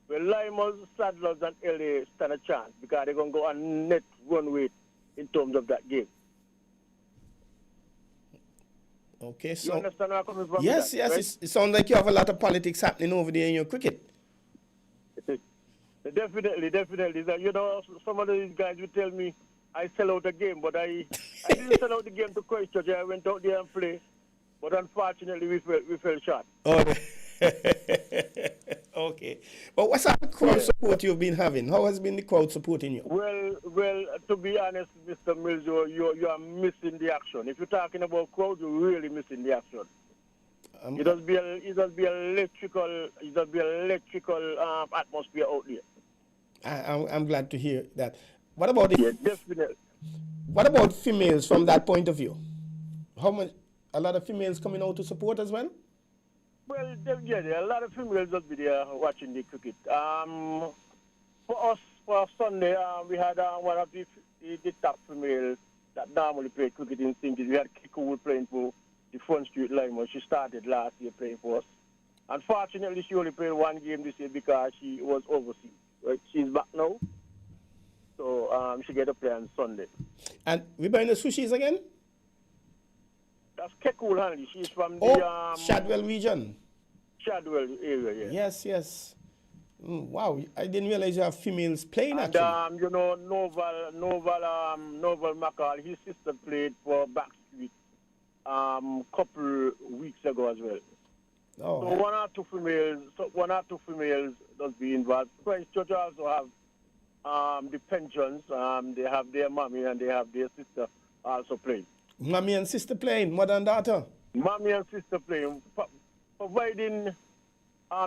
well, Limers, Sadlers, and LA stand a chance because they're going to go on net run weight in terms of that game. Okay, so... You understand where I'm coming from? Yes, that, yes. right? It sounds like you have a lot of politics happening over there in your cricket. Definitely. You know, some of these guys will tell me I sell out a game, but I didn't sell out the game to Christchurch. I went out there and played, but unfortunately we fell short. Okay. But what's the crowd support you've been having? How has been the crowd supporting you? Well, to be honest, Mr. Mills, you are missing the action. If you're talking about crowd, you're really missing the action. It does be electrical atmosphere out there. I'm glad to hear that. What about definitely. What about females from that point of view? A lot of females coming out to support as well? Well, there are a lot of females that be there watching the cricket. For us, for Sunday, we had one of the top females that normally play cricket in St. We had Kiku playing for the Front Street Line. She started last year playing for us. Unfortunately, she only played one game this year because she was overseas. Right? She's back now. So she get to play on Sunday. And we buying the sushis again? That's Kekul Hanley. She's from the Shadwell region. Shadwell area, yeah. Yes. Wow, I didn't realize you have females playing actually. And Novel McCall, his sister played for Backstreet couple weeks ago as well. Oh. So one or two females does be involved. Christchurch also have the pensions. They have their mommy and they have their sister also playing. Mommy and sister playing, mother and daughter? Mommy and sister playing, providing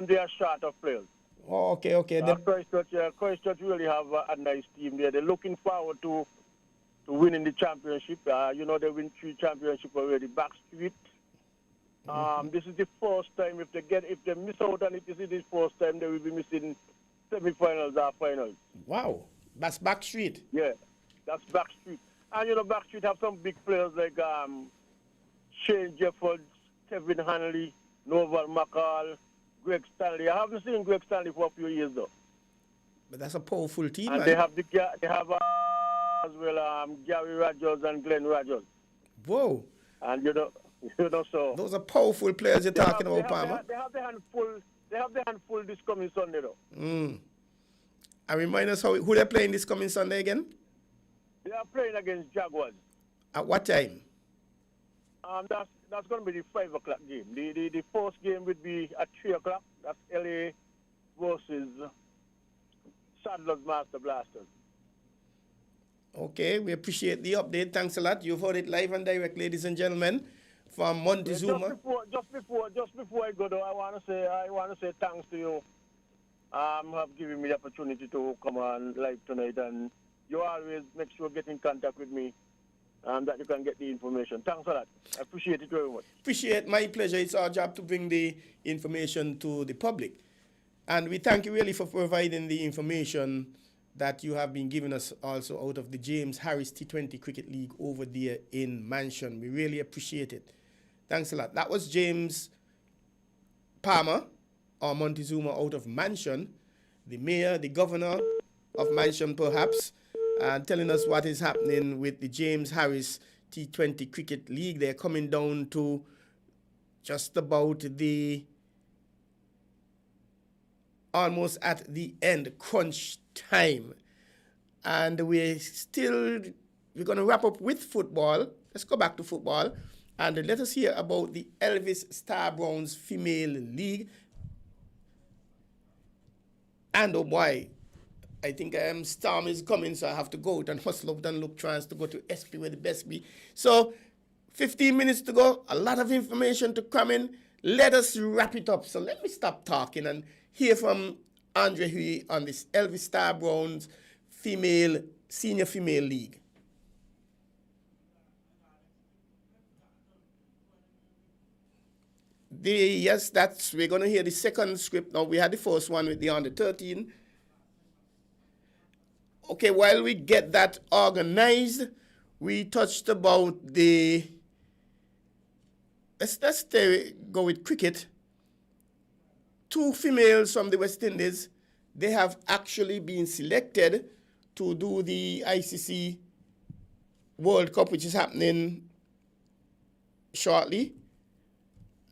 they are short of players. Oh, okay. Christchurch really have a nice team there. They're looking forward to winning the championship. They win 3 championships already. Backstreet. This is the first time if they miss out on it, this is the first time they will be missing semi-finals or finals. Wow, that's Backstreet. Yeah, that's Backstreet. And Backstreet have some big players like Shane Jeffords, Kevin Hanley, Novel McCall, Greg Stanley. I haven't seen Greg Stanley for a few years though. But that's a powerful team. And man. they have as well Gary Rogers and Glenn Rogers. Whoa. And so those are powerful players you're talking about, Palmer. They have the handful this coming Sunday though. And remind us who they're playing this coming Sunday again? They are playing against Jaguars. At what time? That's going to be the 5 o'clock game. The first game would be at 3 o'clock. That's LA versus Sadler's Master Blasters. Okay, we appreciate the update. Thanks a lot. You've heard it live and direct, ladies and gentlemen, from Montezuma. Just before I go though, I want to say thanks to you. Have given me the opportunity to come on live tonight, and you always make sure get in contact with me. That you can get the information. Thanks a lot. I appreciate it very much. Appreciate, my pleasure. It's our job to bring the information to the public. And we thank you really for providing the information that you have been giving us also out of the James Harris T20 Cricket League over there in Mansion. We really appreciate it. Thanks a lot. That was James Palmer, or Montezuma, out of Mansion, the mayor, the governor of Mansion perhaps, and telling us what is happening with the James Harris T20 Cricket League. They're coming down to just about almost at the end, crunch time. And we're going to wrap up with football. Let's go back to football. And let us hear about the Elvis Star Browns Female League. And oh boy, I think Storm is coming, so I have to go out and hustle up and look chance to go to SP where the best be. So, 15 minutes to go, a lot of information to come in. Let us wrap it up. So let me stop talking and hear from Andre Hui on this Elvis Star Browns Senior Female League. We're going to hear the second script now. We had the first one with the under 13. Okay, while we get that organized, we touched about let's go with cricket. 2 females from the West Indies, they have actually been selected to do the ICC World Cup, which is happening shortly.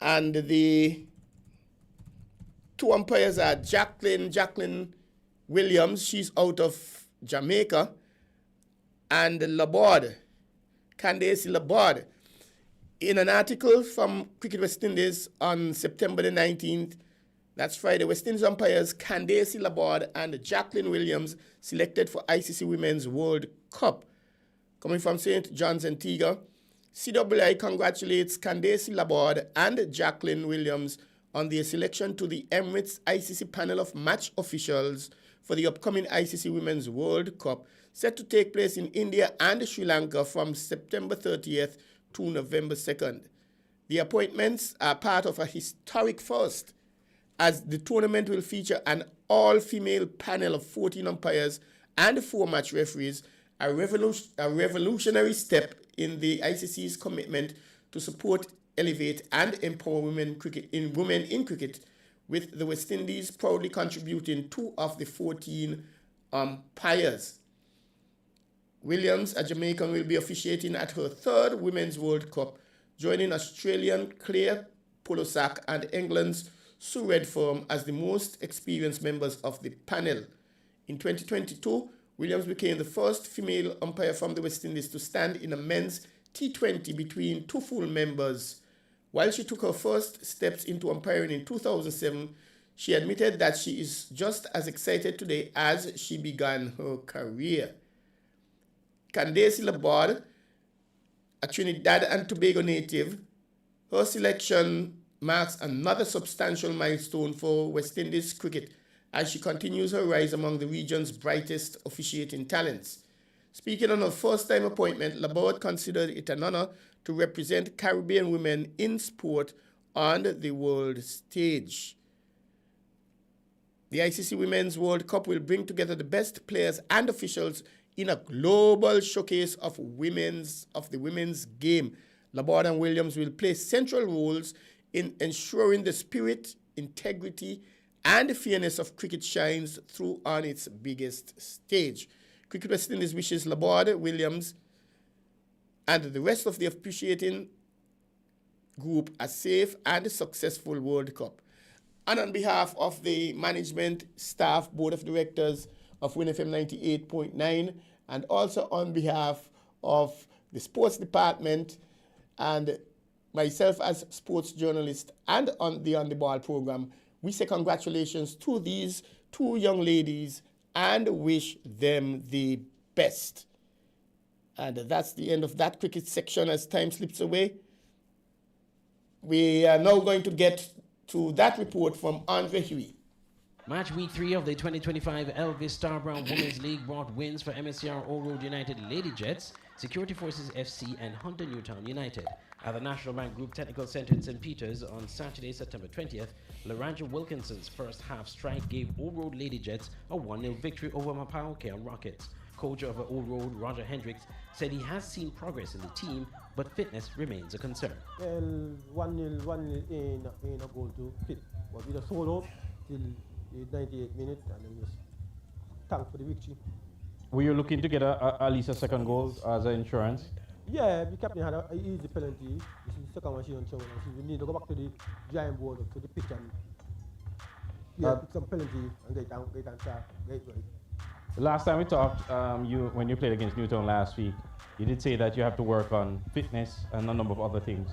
And the 2 umpires are Jacqueline Williams, she's out of Jamaica, and Candace Laborde. In an article from Cricket West Indies on September the 19th, that's Friday, West Indies umpires Candace Laborde and Jacqueline Williams selected for ICC Women's World Cup. Coming from St. John's, Antigua, CWI congratulates Candace Laborde and Jacqueline Williams on their selection to the Emirates ICC panel of match officials for the upcoming ICC Women's World Cup, set to take place in India and Sri Lanka from September 30th to November 2nd. The appointments are part of a historic first as the tournament will feature an all-female panel of 14 umpires and 4 match referees, a revolutionary step in the ICC's commitment to support, elevate, and empower women in cricket, with the West Indies proudly contributing 2 of the 14 umpires. Williams, a Jamaican, will be officiating at her 3rd Women's World Cup, joining Australian Claire Polosak and England's Sue Redfern as the most experienced members of the panel. In 2022, Williams became the first female umpire from the West Indies to stand in a men's T20 between 2 full members. While she took her first steps into umpiring in 2007, she admitted that she is just as excited today as she began her career. Candace Laborde, a Trinidad and Tobago native, her selection marks another substantial milestone for West Indies cricket as she continues her rise among the region's brightest officiating talents. Speaking on her first-time appointment, Laborde considered it an honor to represent Caribbean women in sport on the world stage. The ICC Women's World Cup will bring together the best players and officials in a global showcase of the women's game. Laborde and Williams will play central roles in ensuring the spirit, integrity, and fairness of cricket shines through on its biggest stage. Cricket West Indies wishes Laborde, Williams, and the rest of the officiating group a safe and successful World Cup. And on behalf of the management, staff, board of directors of WINN FM 98.9, and also on behalf of the sports department and myself as sports journalist and on the Ball program, we say congratulations to these 2 young ladies and wish them the best. And that's the end of that cricket section as time slips away. We are now going to get to that report from Andre Huey. Match week 3 of the 2025 Elvis Star Brown Women's League brought wins for MSCR Old Road United Lady Jets, Security Forces FC, and Hunter Newtown United. At the National Bank Group Technical Center in St. Peters on Saturday, September 20th, Laranja Wilkinson's first half strike gave Old Road Lady Jets a 1-0 victory over Mapao Rockets. Coach of Old Road, Roger Hendricks, said he has seen progress in the team, but fitness remains a concern. Well, 1-0 in a goal to fit, but we just hold out till the 98th minute and then just thank for the victory. Were you looking to get at least a second goal as an insurance? Yeah, the captain had an easy penalty. This is the second one she on show. We need to go back to the drawing board, to the pitch, and pick some penalty and get right. The last time we talked, when you played against Newtown last week, you did say that you have to work on fitness and a number of other things.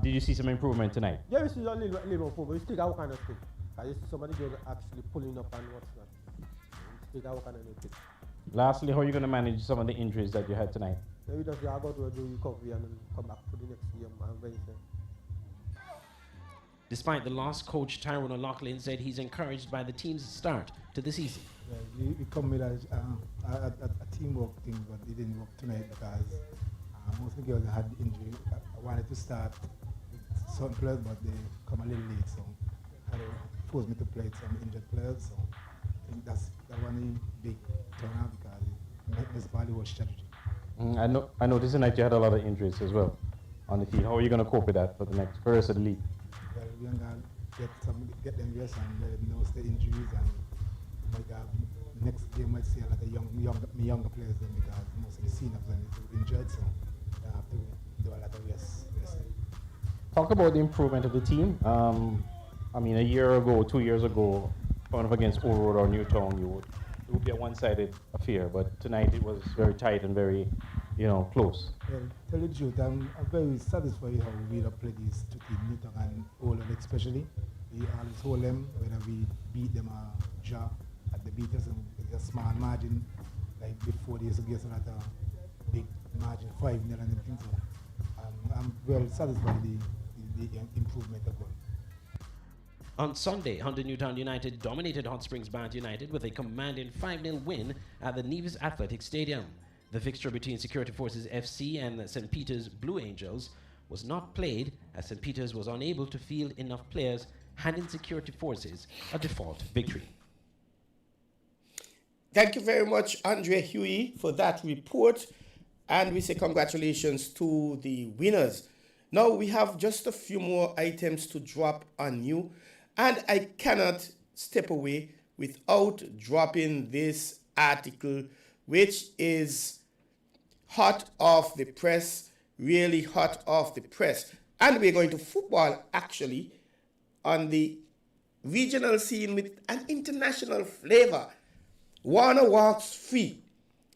Did you see some improvement tonight? Yeah, we see a little improvement. We still got kind of thing. I see somebody actually pulling up and what's not. We still got kind of thing. Lastly, how are you going to manage some of the injuries that you had tonight? Yeah, we just go to do recovery and then come back for the next game on Wednesday. Despite the loss, coach Tyrone O'Loughlin said he's encouraged by the team's start to the season. Yeah, we come with a teamwork thing, but it didn't work tonight because most of the girls had injury. I wanted to start with certain players, but they come a little late, so had to force me to play some injured players. So I think that's one big turnout because it missed Bollywood strategy. I noticed tonight you had a lot of injuries as well on the field. How are you going to cope with that for the rest of the league? Well, we're going to get them rest and let them know the injuries, and next game might see a lot of younger players then because most of the seniors are injured, so they have to do a lot of rest. Talk about the improvement of the team. I mean, a year ago, 2 years ago, going up against Old Road or Newtown, it would be a one-sided affair, but tonight it was very tight and very, close. Well, tell you the truth, I'm very satisfied how we have played these 2 teams, Newtown and Old Road especially. We always hold them, whether we beat them or draw. At the beat us with a small margin, like before they used to get a big margin, 5-0 and everything. So I'm very satisfied with the improvement of them. On Sunday, Hunter Newtown United dominated Hot Springs Bath United with a commanding 5-0 win at the Nevis Athletic Stadium. The fixture between Security Forces FC and St. Peter's Blue Angels was not played as St. Peter's was unable to field enough players handing security forces a default victory. Thank you very much, Andre Huey, for that report. And we say congratulations to the winners. Now we have just a few more items to drop on you. And I cannot step away without dropping this article, which is hot off the press, really hot off the press. And we're going to football, actually, on the regional scene with an international flavor. Warner walks free.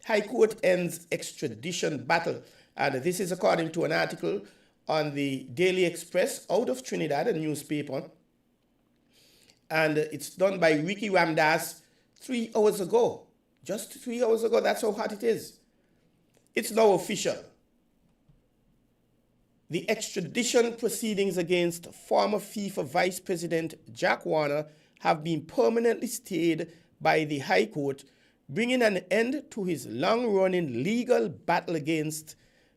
High Court ends extradition battle. And this is according to an article on the Daily Express out of Trinidad, a newspaper. And it's done by Ricky Ramdas 3 hours ago. Just 3 hours ago, that's how hot it is. It's now official. The extradition proceedings against former FIFA Vice President Jack Warner have been permanently stayed by the High Court, bringing an end to his long-running legal battle against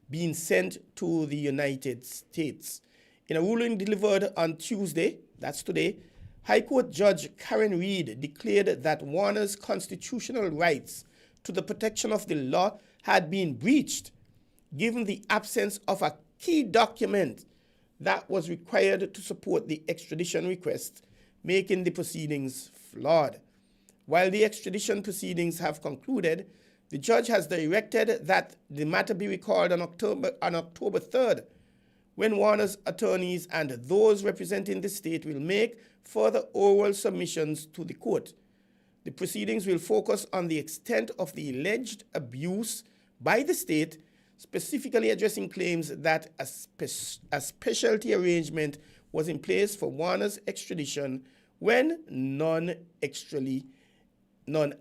being sent to the United States. In a ruling delivered on Tuesday, that's today, High Court Judge Karen Reed declared that Warner's constitutional rights to the protection of the law had been breached, given the absence of a key document that was required to support the extradition request, making the proceedings flawed. While the extradition proceedings have concluded, the judge has directed that the matter be recalled on October 3rd, when Warner's attorneys and those representing the state will make further oral submissions to the court. The proceedings will focus on the extent of the alleged abuse by the state, specifically addressing claims that a specialty arrangement was in place for Warner's extradition when none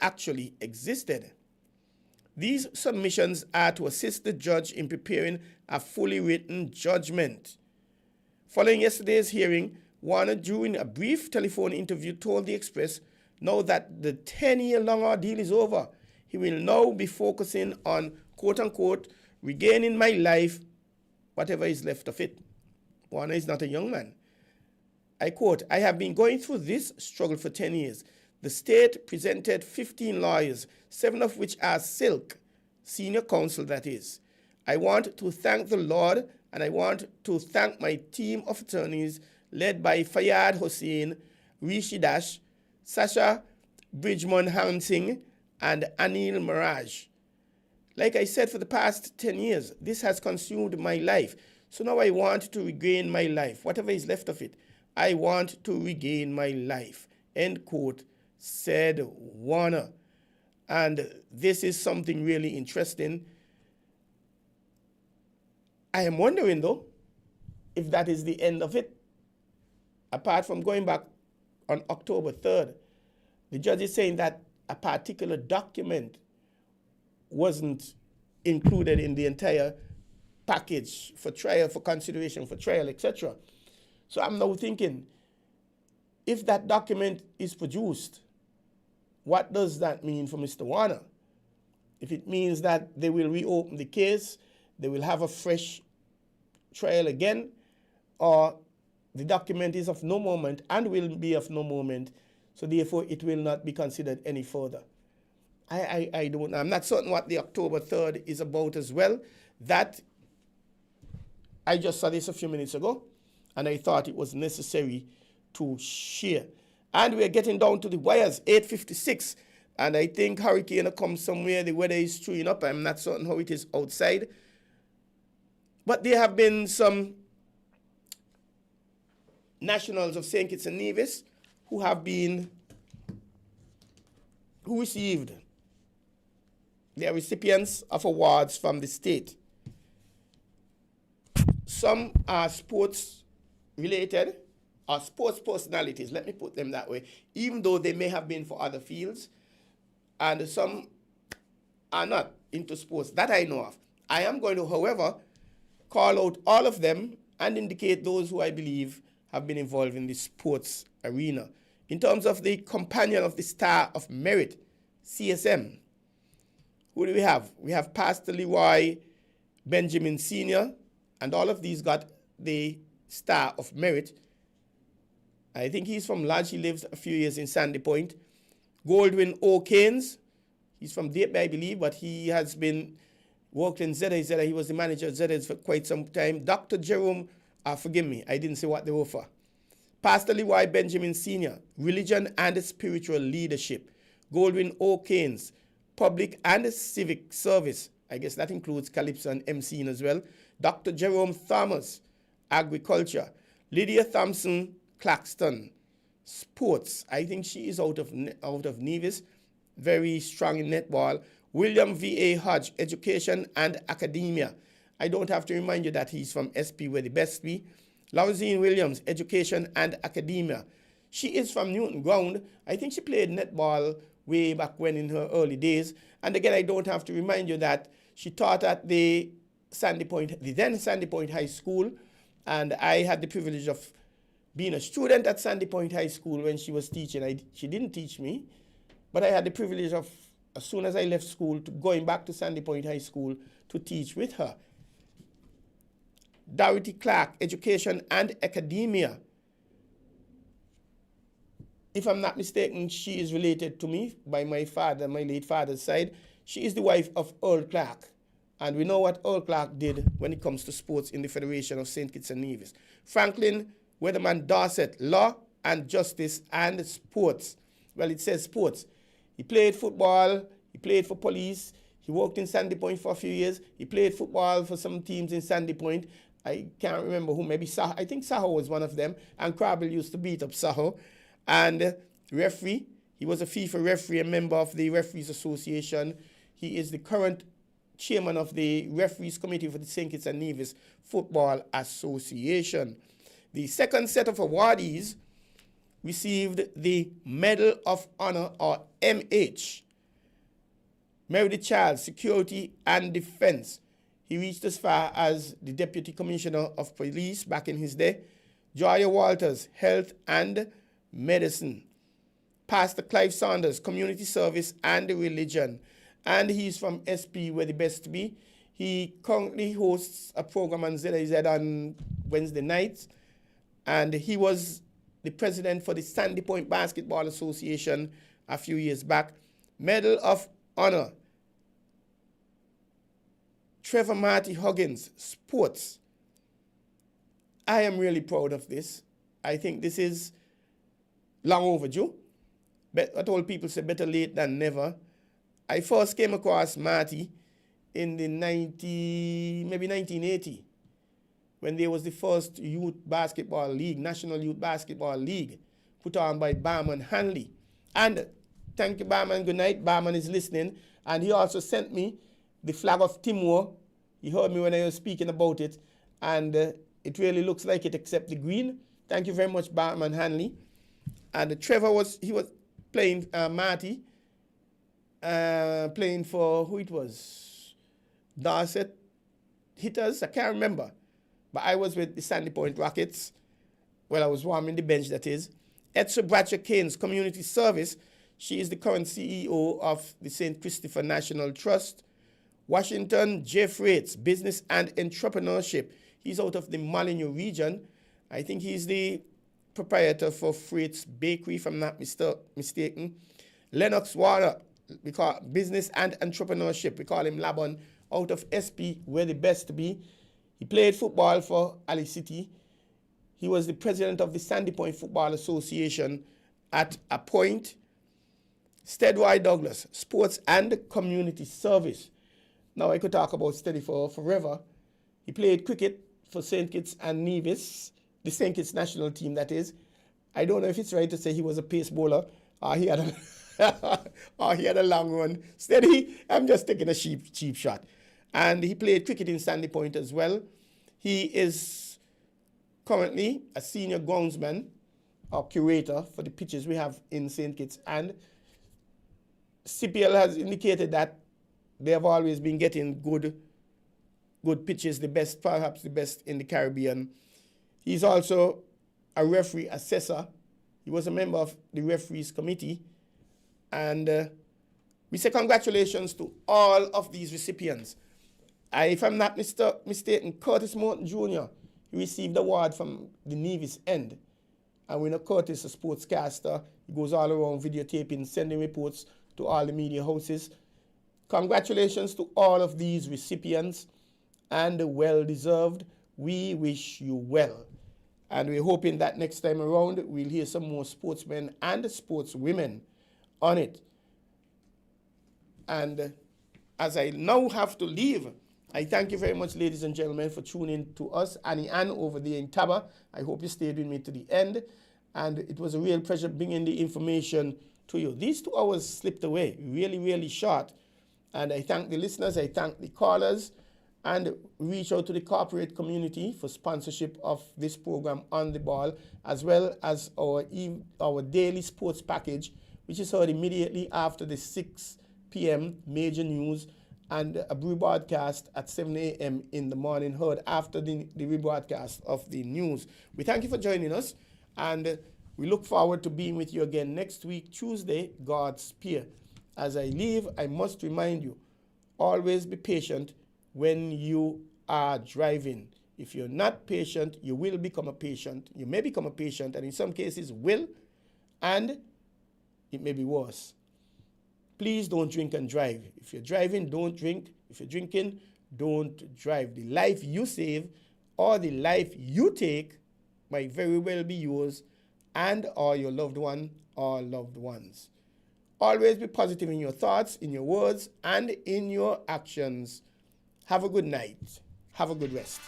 actually existed. These submissions are to assist the judge in preparing a fully written judgment. Following yesterday's hearing, Warner, during a brief telephone interview, told the Express now that the 10-year-long ordeal is over. He will now be focusing on, quote-unquote, regaining my life, whatever is left of it. Warner is not a young man. I quote, "I have been going through this struggle for 10 years. The state presented 15 lawyers, 7 of which are silk, senior counsel that is. I want to thank the Lord, and I want to thank my team of attorneys led by Fayyad Hussain, Rishi Dash, Sasha Bridgman Hansing, and Anil Miraj. Like I said, for the past 10 years, this has consumed my life. So now I want to regain my life, whatever is left of it. I want to regain my life," end quote, said Warner. And this is something really interesting. I am wondering, though, if that is the end of it. Apart from going back on October 3rd, the judge is saying that a particular document wasn't included in the entire package for trial, for consideration for trial, etc. So I'm now thinking, if that document is produced, what does that mean for Mr. Warner? If it means that they will reopen the case, they will have a fresh trial again, or the document is of no moment and will be of no moment, so therefore it will not be considered any further. I don't know. I'm not certain what the October 3rd is about as well. That, I just saw this a few minutes ago, and I thought it was necessary to share. And we're getting down to the wires, 8:56, and I think hurricane will come somewhere. The weather is screwing up. I'm not certain how it is outside. But there have been some nationals of St. Kitts and Nevis who received their recipients of awards from the state. Some are sports related, or sports personalities, let me put them that way, even though they may have been for other fields, and some are not into sports, that I know of. I am going to, however, call out all of them and indicate those who I believe have been involved in the sports arena. In terms of the Companion of the Star of Merit, CSM, who do we have? We have Pastor Leroy Benjamin Sr., and all of these got the Star of Merit. I think he's from Lodge. He lives a few years in Sandy Point. Goldwyn O'Kanes, he's from Dayton, I believe, but he has been worked in ZZ. He was the manager of ZZ for quite some time. Dr. Jerome, forgive me, I didn't say what they were for. Pastor Leroy Benjamin Sr., religion and spiritual leadership. Goldwyn O'Kanes, public and civic service. I guess that includes Calypso and MCing as well. Dr. Jerome Thomas, agriculture. Lydia Thompson Claxton, sports. I think she is out of Nevis, very strong in netball. William V.A. Hodge, education and academia. I don't have to remind you that he's from SP, where the best be. Lauzine Williams, education and academia. She is from Newton Ground. I think she played netball way back when in her early days. And again, I don't have to remind you that she taught at the then Sandy Point High School. And I had the privilege of being a student at Sandy Point High School when she was teaching. She didn't teach me, but I had the privilege of, as soon as I left school, going back to Sandy Point High School to teach with her. Dorothy Clark, education and academia. If I'm not mistaken, she is related to me by my father, my late father's side. She is the wife of Earl Clark. And we know what Earl Clark did when it comes to sports in the Federation of St. Kitts and Nevis. Franklin Weatherman Dorset, law and justice and sports. Well, it says sports. He played football. He played for police. He worked in Sandy Point for a few years. He played football for some teams in Sandy Point. I can't remember who, maybe Saho. I think Saho was one of them. And Crabble used to beat up Saho. And referee, he was a FIFA referee, a member of the Referees Association. He is the current chairman of the Referees Committee for the St. Kitts and Nevis Football Association. The second set of awardees received the Medal of Honor, or MH. Meredith Charles, Security and Defense. He reached as far as the Deputy Commissioner of Police back in his day. Joya Walters, Health and Medicine. Pastor Clive Saunders, Community Service and Religion. And he's from SP, where the best be. He currently hosts a program on ZIZ on Wednesday nights. And he was the president for the Sandy Point Basketball Association a few years back. Medal of Honor. Trevor Marty Huggins, sports. I am really proud of this. I think this is long overdue. But I told people, say better late than never. I first came across Marty in the maybe 1980, when there was the first youth basketball league, National Youth Basketball League, put on by Barman Hanley. And thank you, Barman. Good night. Barman is listening. And he also sent me the flag of Timor. He heard me when I was speaking about it. And it really looks like it, except the green. Thank you very much, Barman Hanley. And Trevor was playing Marty, playing for who it was, Dorset Hitters, I can't remember. But I was with the Sandy Point Rockets. Well, I was warming the bench, that is. Etsa Bratcher Keynes, Community Service. She is the current CEO of the St. Christopher National Trust. Washington Jeff Rates, Business and Entrepreneurship. He's out of the Molyneux region. I think he's the proprietor for Freights Bakery, if I'm not mistaken. Lennox Water, we call Business and Entrepreneurship. We call him Laban, out of SP, where the best be. He played football for Ali City. He was the president of the Sandy Point Football Association at a point. Steadway Douglas, Sports and Community Service. Now I could talk about Steady for forever. He played cricket for St. Kitts and Nevis, the St. Kitts national team, that is. I don't know if it's right to say he was a pace bowler or he had a long run. Steady, I'm just taking a cheap shot. And he played cricket in Sandy Point as well. He is currently a senior groundsman or curator for the pitches we have in St. Kitts. And CPL has indicated that they have always been getting good pitches, the best, perhaps the best in the Caribbean. He's also a referee assessor. He was a member of the referees committee. And we say congratulations to all of these recipients. If I'm not mistaken, Curtis Morton Jr., he received the award from the Nevis end. And we're not Curtis, a sportscaster. He goes all around videotaping, sending reports to all the media houses. Congratulations to all of these recipients, and well-deserved. We wish you well. And we're hoping that next time around, we'll hear some more sportsmen and sportswomen on it. And as I now have to leave, I thank you very much, ladies and gentlemen, for tuning to us. Annie Ann over there in Taba. I hope you stayed with me to the end. And it was a real pleasure bringing the information to you. These 2 hours slipped away, really, really short. And I thank the listeners, I thank the callers, and reach out to the corporate community for sponsorship of this program On The Ball, as well as our daily sports package, which is heard immediately after the 6 p.m. major news, and a rebroadcast at 7 a.m. in the morning, heard after the rebroadcast of the news. We thank you for joining us, and we look forward to being with you again next week, Tuesday, God's Spear. As I leave, I must remind you, always be patient when you are driving. If you're not patient, you will become a patient. You may become a patient, and in some cases will, and it may be worse. Please don't drink and drive. If you're driving, don't drink. If you're drinking, don't drive. The life you save or the life you take might very well be yours and or your loved one or loved ones. Always be positive in your thoughts, in your words, and in your actions. Have a good night. Have a good rest.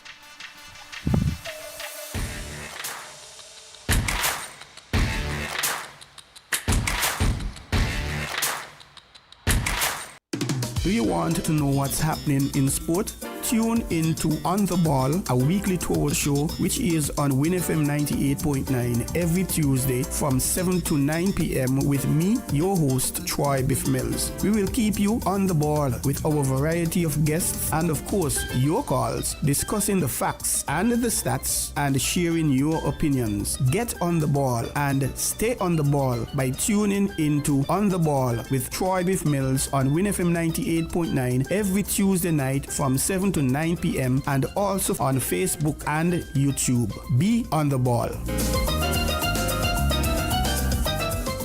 Do you want to know what's happening in sport? Tune into On The Ball, a weekly tour show which is on WINN FM 98.9 every Tuesday from 7 to 9 p.m. with me, your host, Troy Bif Mills. We will keep you on the ball with our variety of guests and, of course, your calls, discussing the facts and the stats and sharing your opinions. Get on the ball and stay on the ball by tuning into On The Ball with Troy Bif Mills on WINN FM 98.9 every Tuesday night from 7 to 9 p.m. and also on Facebook and YouTube. Be on the ball.